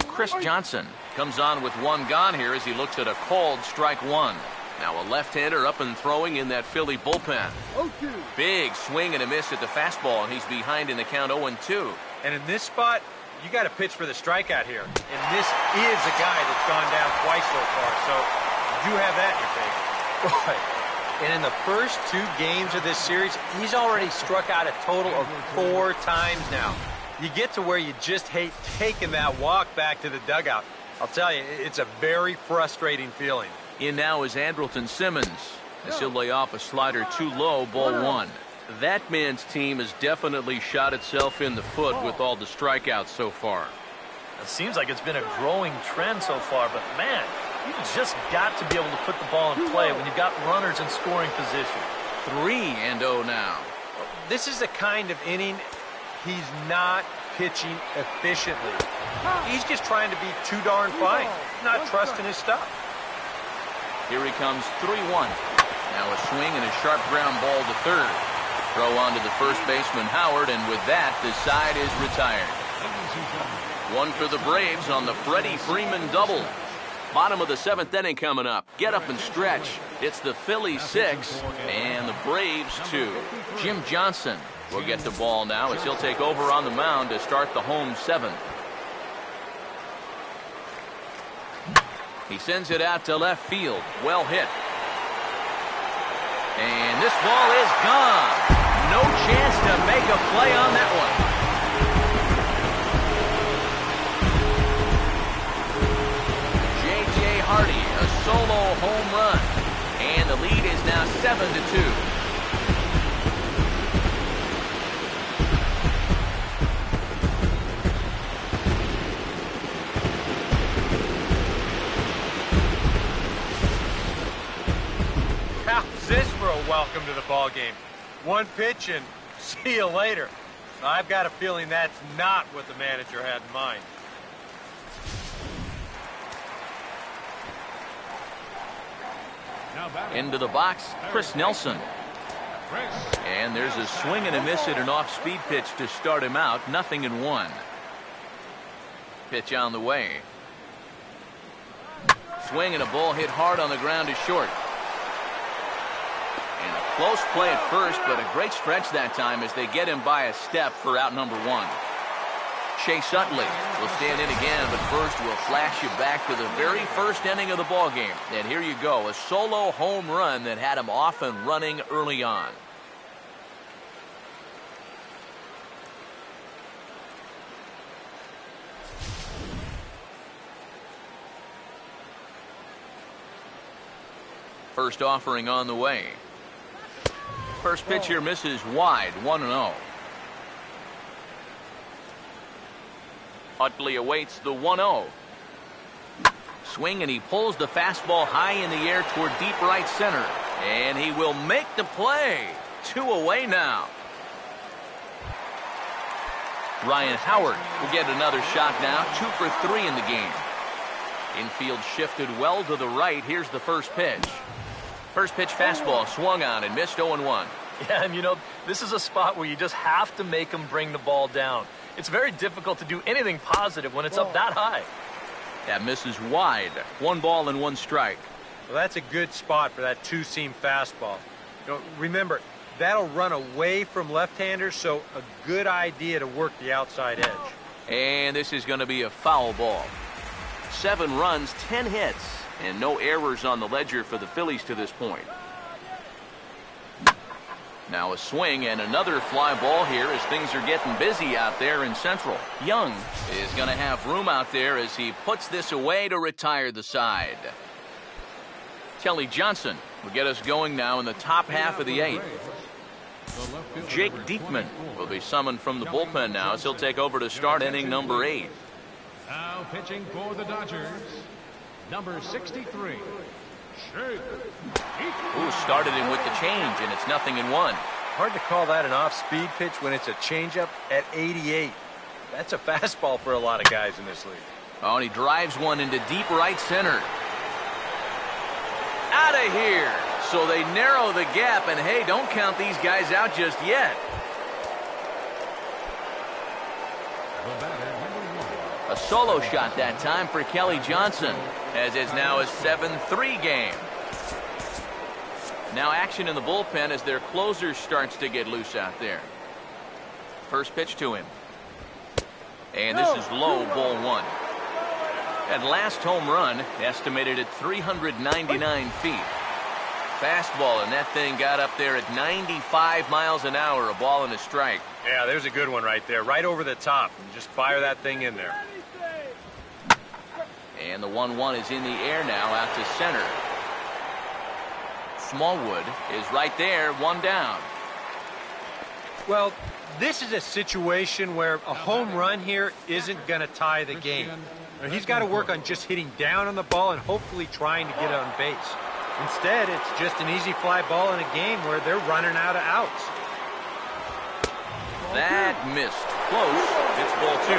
Chris Johnson comes on with 1 gone here as he looks at a called strike 1. Now a left-hander up and throwing in that Philly bullpen. Big swing and a miss at the fastball, and he's behind in the count 0-2. And in this spot, you got to pitch for the strikeout here. And this is a guy that's gone down twice so far, so you do have that in your favor. Boy. And in the first 2 games of this series, he's already struck out a total of 4 times now. You get to where you just hate taking that walk back to the dugout. I'll tell you, it's a very frustrating feeling. In now is Andrelton Simmons as he'll lay off a slider too low, ball 1. That man's team has definitely shot itself in the foot with all the strikeouts so far. It seems like it's been a growing trend so far, but man, you've just got to be able to put the ball in play when you've got runners in scoring position. 3-0 now. This is the kind of inning he's not pitching efficiently. He's just trying to be too darn fine, not trusting his stuff. Here he comes, 3-1. Now a swing and a sharp ground ball to third. Throw on to the first baseman, Howard, and with that, the side is retired. One for the Braves on the Freddie Freeman double. Bottom of the 7th inning coming up. Get up and stretch. It's the Phillies 6 and the Braves 2. Jim Johnson will get the ball now as he'll take over on the mound to start the home 7th. He sends it out to left field. Well hit. And this ball is gone. No chance to make a play on that one. J.J. Hardy, a solo home run. And the lead is now 7-2. Welcome to the ball game. One pitch and see you later. I've got a feeling that's not what the manager had in mind. Into the box, Chris Nelson. And there's a swing and a miss at an off-speed pitch to start him out. 0-1. Pitch on the way. Swing and a ball hit hard on the ground to short. And a close play at first, but a great stretch that time as they get him by a step for out number 1. Chase Utley will stand in again, but first we'll flash you back to the very first inning of the ball game. And here you go, a solo home run that had him off and running early on. First offering on the way. First pitch here misses wide, 1-0. Utley awaits the 1-0. Swing, and he pulls the fastball high in the air toward deep right center. And he will make the play. 2 away now. Ryan Howard will get another shot now. 2 for 3 in the game. Infield shifted well to the right. Here's the first pitch. First pitch fastball swung on and missed 0-1. Yeah, and you know, this is a spot where you just have to make him bring the ball down. It's very difficult to do anything positive when it's up that high. That misses wide. 1 ball and 1 strike. Well, that's a good spot for that two-seam fastball. You know, remember, that'll run away from left-handers, so a good idea to work the outside edge. And this is going to be a foul ball. 7 runs, 10 hits, and no errors on the ledger for the Phillies to this point. Now a swing and another fly ball here as things are getting busy out there in Central. Young is going to have room out there as he puts this away to retire the side. Kelly Johnson will get us going now in the top half of the 8th. Jake Diekman will be summoned from the bullpen now as he'll take over to start inning number 8. Now pitching for the Dodgers, number 63. Ooh, started him with the change, and it's 0-1. Hard to call that an off-speed pitch when it's a changeup at 88. That's a fastball for a lot of guys in this league. Oh, and he drives one into deep right center. Out of here. So they narrow the gap, and hey, don't count these guys out just yet. A solo shot that time for Kelly Johnson, as it's now a 7-3 game. Now action in the bullpen as their closer starts to get loose out there. First pitch to him. And this is low, ball 1. That last home run estimated at 399 feet. Fastball, and that thing got up there at 95 miles an hour, a ball and a strike. Yeah, there's a good one right there, right over the top. Just fire that thing in there. And the 1-1 is in the air now out to center. Smallwood is right there, 1 down. Well, this is a situation where a home run here isn't going to tie the game. He's got to work on just hitting down on the ball and hopefully trying to get on base. Instead, it's just an easy fly ball in a game where they're running out of outs. That missed. Close. It's ball 2.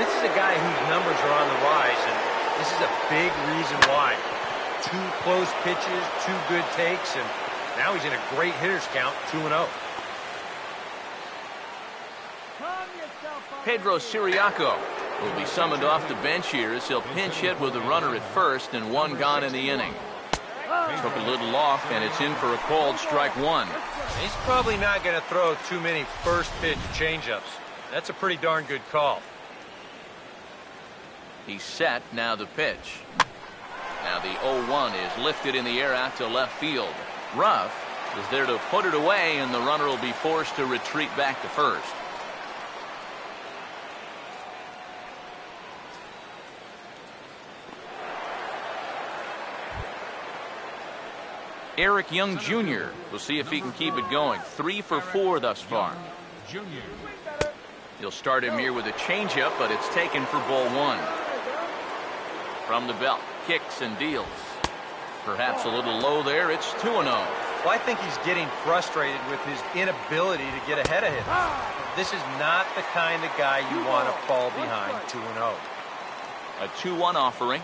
This is a guy whose numbers are on the rise, and this is a big reason why. 2 close pitches, 2 good takes, and now he's in a great hitter's count, 2-0. Pedro Siriaco will be summoned off the bench here as he'll pinch hit with a runner at first and one gone in the inning. Took a little off, and it's in for a called strike one. He's probably not going to throw too many first pitch changeups. That's a pretty darn good call. He's set. Now the pitch. Now the 0-1 is lifted in the air out to left field. Ruff is there to put it away, and the runner will be forced to retreat back to first. Eric Young Jr. will see if he can keep it going. 3 for 4 thus far. He'll start him here with a changeup, but it's taken for ball one. From the belt, kicks and deals. Perhaps a little low there. It's 2-0. Well, I think he's getting frustrated with his inability to get ahead of him. This is not the kind of guy you want to fall behind 2-0. A 2-1 offering.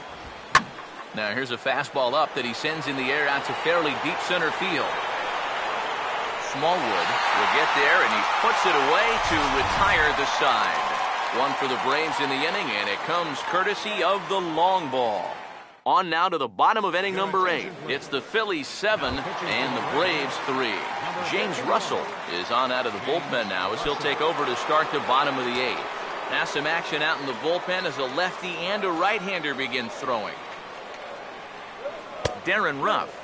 Now here's a fastball up that he sends in the air out to fairly deep center field. Smallwood will get there, and he puts it away to retire the side. One for the Braves in the inning, and it comes courtesy of the long ball. On now to the bottom of inning number 8. It's the Phillies 7 and the Braves 3. James Russell is on out of the bullpen now as he'll take over to start the bottom of the 8th. Now some action out in the bullpen as a lefty and a right-hander begin throwing. Darren Ruff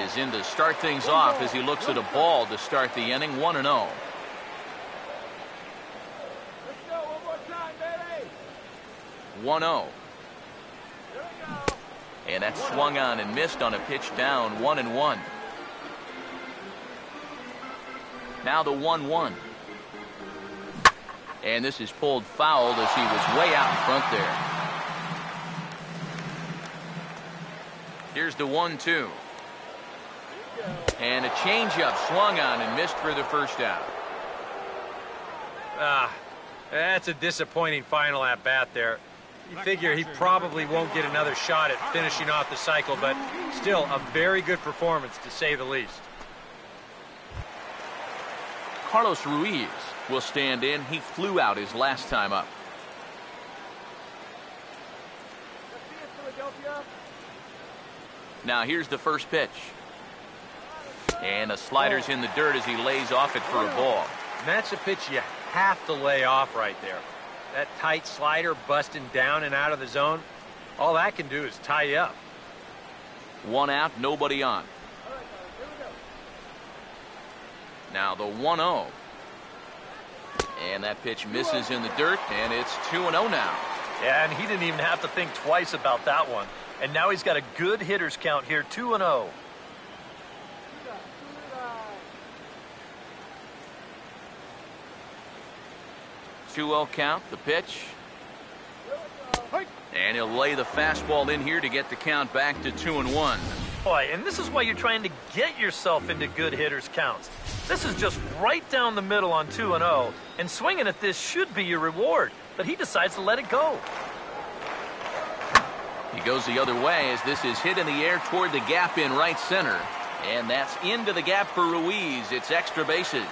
is in to start things off as he looks at a ball to start the inning. 1-0. Let's go one more time, baby. 1-0. And that swung on and missed on a pitch down. 1-1. Now the 1-1. And this is pulled foul as he was way out in front there. Here's the 1-2. And a changeup swung on and missed for the first out. That's a disappointing final at bat there. You figure he probably won't get another shot at finishing off the cycle, but still a very good performance to say the least. Carlos Ruiz will stand in. He flew out his last time up. Now here's the first pitch. And a slider's in the dirt as he lays off it for a ball. And that's a pitch you have to lay off right there. That tight slider busting down and out of the zone, all that can do is tie you up. One out, nobody on. Now the 1-0. And that pitch misses in the dirt, and it's 2-0 now. Yeah, and he didn't even have to think twice about that one. And now he's got a good hitters count here, 2-0. Two-0 count, the pitch. And he'll lay the fastball in here to get the count back to 2-1. Boy, and this is why you're trying to get yourself into good hitters counts. This is just right down the middle on 2-0, and swinging at this should be your reward, but he decides to let it go. He goes the other way as this is hit in the air toward the gap in right center. And that's into the gap for Ruiz. It's extra bases.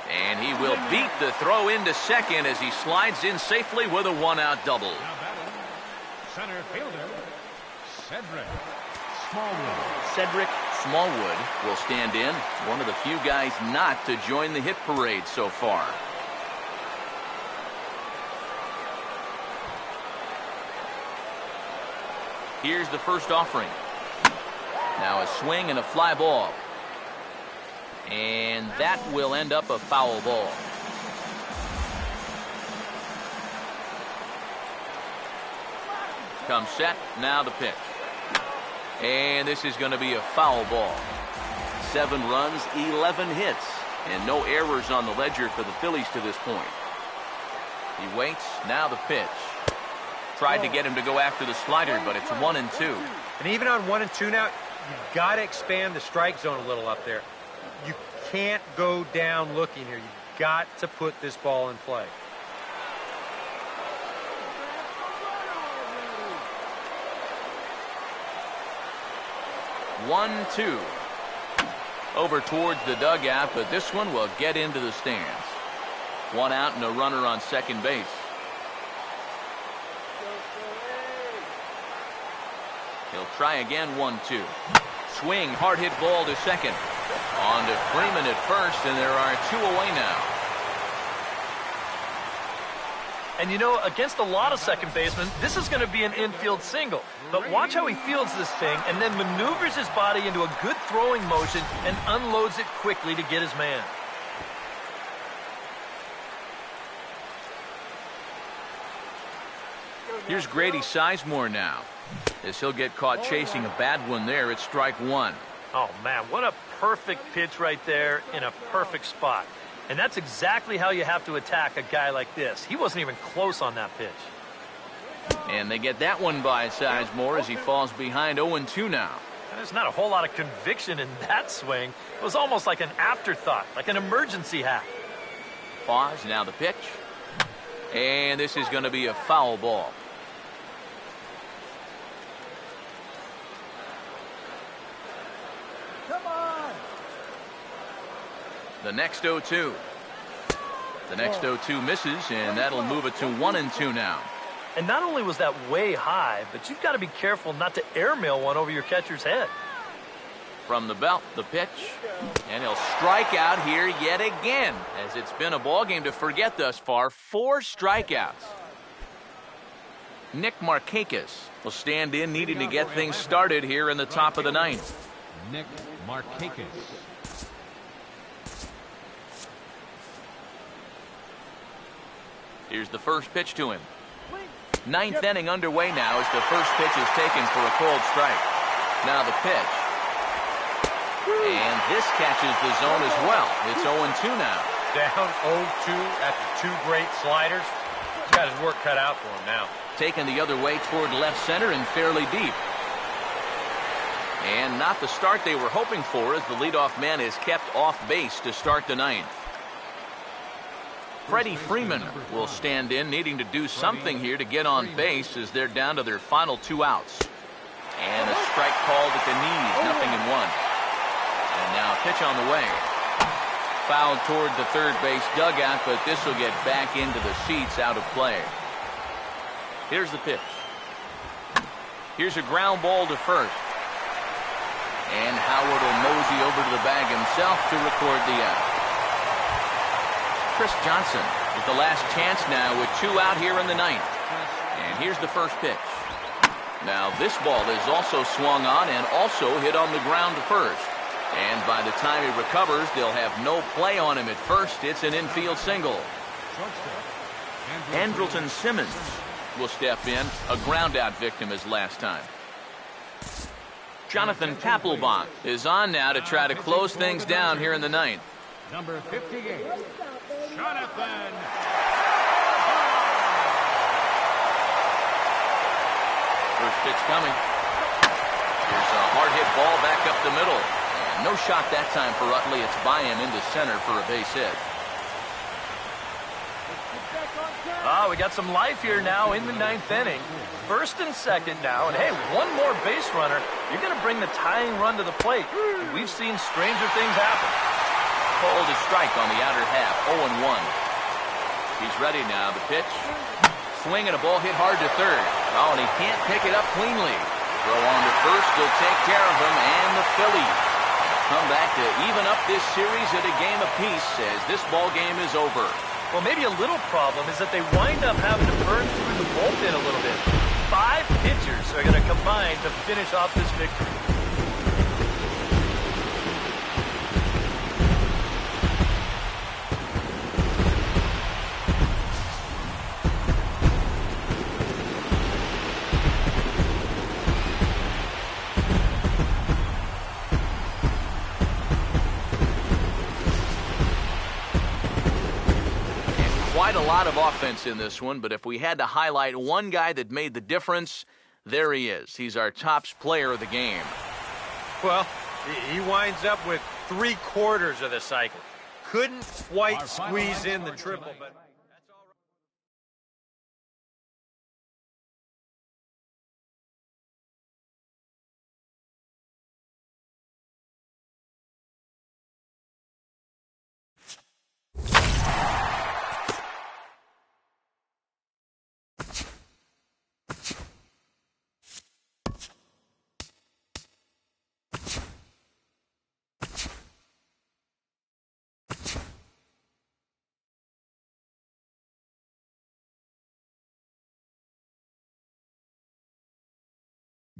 And he will beat the throw into second as he slides in safely with a one-out double. Now batting, center fielder, Cedric Smallwood. Cedric Smallwood will stand in. One of the few guys not to join the hit parade so far. Here's the first offering. Now a swing and a fly ball. And that will end up a foul ball. Comes set. Now the pitch. And this is going to be a foul ball. 7 runs, 11 hits, and no errors on the ledger for the Phillies to this point. He waits. Now the pitch. Tried to get him to go after the slider, but it's 1-2. And even on 1-2 now, you've got to expand the strike zone a little up there. You can't go down looking here. You've got to put this ball in play. One, two. Over towards the dugout, but this one will get into the stands. One out and a runner on second base. He'll try again, 1-2. Swing, hard hit ball to second. On to Freeman at first, and there are 2 away now. And you know, against a lot of second basemen, this is going to be an infield single. But watch how he fields this thing and then maneuvers his body into a good throwing motion and unloads it quickly to get his man. Here's Grady Sizemore now, as he'll get caught chasing a bad one there. It's strike 1. Oh, man, what a perfect pitch right there in a perfect spot. And that's exactly how you have to attack a guy like this. He wasn't even close on that pitch. And they get that one by Sizemore as he falls behind 0-2 now. There's not a whole lot of conviction in that swing. It was almost like an afterthought, like an emergency hack. Pause, now the pitch. And this is going to be a foul ball. Come on. The next 0-2. The next 0-2 misses, and that'll move it to 1-2 now. And not only was that way high, but you've got to be careful not to airmail one over your catcher's head. From the belt, the pitch. And he'll strike out here yet again, as it's been a ball game to forget thus far. 4 strikeouts. Nick Markakis will stand in, needing to get things started here in the top of the 9th. Nick Markakis. Here's the first pitch to him. 9th inning underway now as the first pitch is taken for a cold strike. Now the pitch. And this catches the zone as well. It's 0-2 now. Down 0-2 after 2 great sliders. He's got his work cut out for him now. Taken the other way toward left center and fairly deep. And not the start they were hoping for, as the leadoff man is kept off base to start the 9th. Freddie Freeman will stand in, needing to do something here to get on base as they're down to their final 2 outs. And a strike called at the knees, nothing in 1. And now pitch on the way. Fouled toward the third base dugout, but this will get back into the seats, out of play. Here's the pitch. Here's a ground ball to first. And Howard will mosey over to the bag himself to record the out. Chris Johnson with the last chance now with 2 out here in the 9th. And here's the first pitch. Now this ball is also swung on and also hit on the ground to first. And by the time he recovers, they'll have no play on him at first. It's an infield single. Andrelton Simmons will step in, a ground-out victim as last time. Jonathan Papelbon is on now to try to close things down here in the 9th. Number 58, Jonathan. First pitch coming. Here's a hard hit ball back up the middle. And no shot that time for Utley. It's by him into center for a base hit. Oh, we got some life here now in the 9th inning. First and second now, and hey, one more base runner. You're going to bring the tying run to the plate. And we've seen stranger things happen. Called a strike on the outer half, 0-1. He's ready now, the pitch. Swing and a ball hit hard to third. Oh, and he can't pick it up cleanly. Throw on to first, he'll take care of him, and the Phillies come back to even up this series at a game apiece as this ball game is over. Well, maybe a little problem is that they wind up having to burn through the bullpen a little bit. 5 pitchers are going to combine to finish off this victory. Quite a lot of offense in this one, but if we had to highlight one guy that made the difference, there he is. He's our tops player of the game. Well, he winds up with 3/4 of the cycle. Couldn't quite squeeze in the triple, but...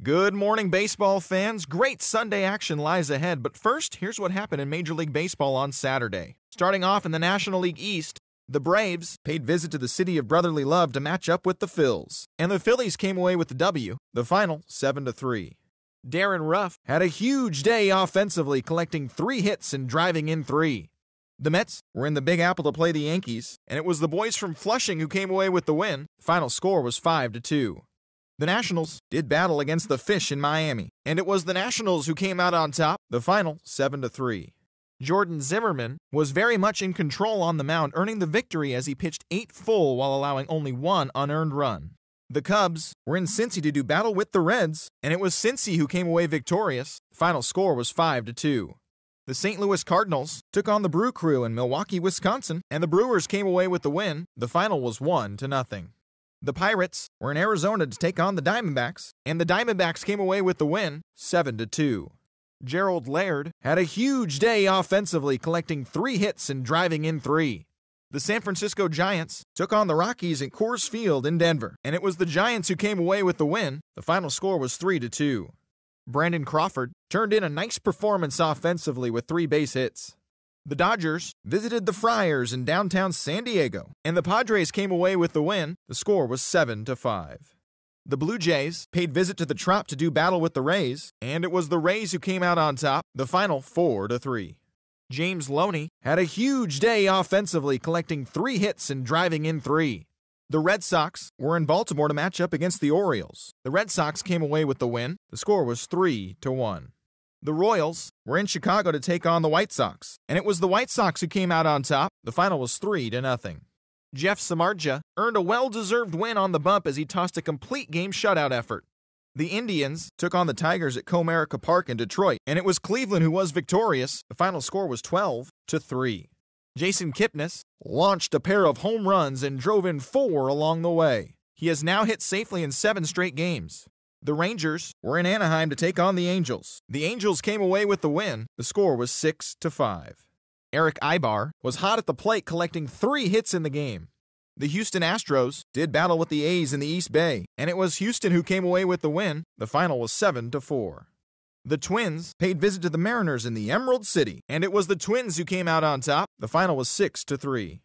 Good morning, baseball fans. Great Sunday action lies ahead, but first, here's what happened in Major League Baseball on Saturday. Starting off in the National League East, the Braves paid visit to the city of brotherly love to match up with the Phils, and the Phillies came away with the W, the final 7-3. Darren Ruff had a huge day offensively, collecting 3 hits and driving in 3. The Mets were in the Big Apple to play the Yankees, and it was the boys from Flushing who came away with the win. The final score was 5-2. The Nationals did battle against the Fish in Miami, and it was the Nationals who came out on top, the final 7-3. Jordan Zimmerman was very much in control on the mound, earning the victory as he pitched 8 full while allowing only 1 unearned run. The Cubs were in Cincy to do battle with the Reds, and it was Cincy who came away victorious. The final score was 5-2. The St. Louis Cardinals took on the Brew Crew in Milwaukee, Wisconsin, and the Brewers came away with the win. The final was 1-0. The Pirates were in Arizona to take on the Diamondbacks, and the Diamondbacks came away with the win, 7-2. Gerald Laird had a huge day offensively, collecting 3 hits and driving in 3. The San Francisco Giants took on the Rockies at Coors Field in Denver, and it was the Giants who came away with the win. The final score was 3-2. Brandon Crawford turned in a nice performance offensively with 3 base hits. The Dodgers visited the Friars in downtown San Diego, and the Padres came away with the win. The score was 7-5. The Blue Jays paid visit to the Trop to do battle with the Rays, and it was the Rays who came out on top. The final 4-3. James Loney had a huge day offensively, collecting 3 hits and driving in 3. The Red Sox were in Baltimore to match up against the Orioles. The Red Sox came away with the win. The score was 3-1. The Royals were in Chicago to take on the White Sox, and it was the White Sox who came out on top. The final was 3-0. Jeff Samardzija earned a well-deserved win on the bump as he tossed a complete game shutout effort. The Indians took on the Tigers at Comerica Park in Detroit, and it was Cleveland who was victorious. The final score was 12-3. Jason Kipnis launched a pair of home runs and drove in 4 along the way. He has now hit safely in 7 straight games. The Rangers were in Anaheim to take on the Angels. The Angels came away with the win. The score was 6-5. Eric Ibar was hot at the plate, collecting 3 hits in the game. The Houston Astros did battle with the A's in the East Bay, and it was Houston who came away with the win. The final was 7-4. The Twins paid visit to the Mariners in the Emerald City, and it was the Twins who came out on top. The final was 6-3.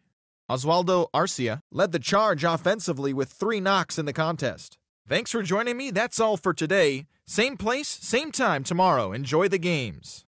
Oswaldo Arcia led the charge offensively with 3 knocks in the contest. Thanks for joining me. That's all for today. Same place, same time tomorrow. Enjoy the games.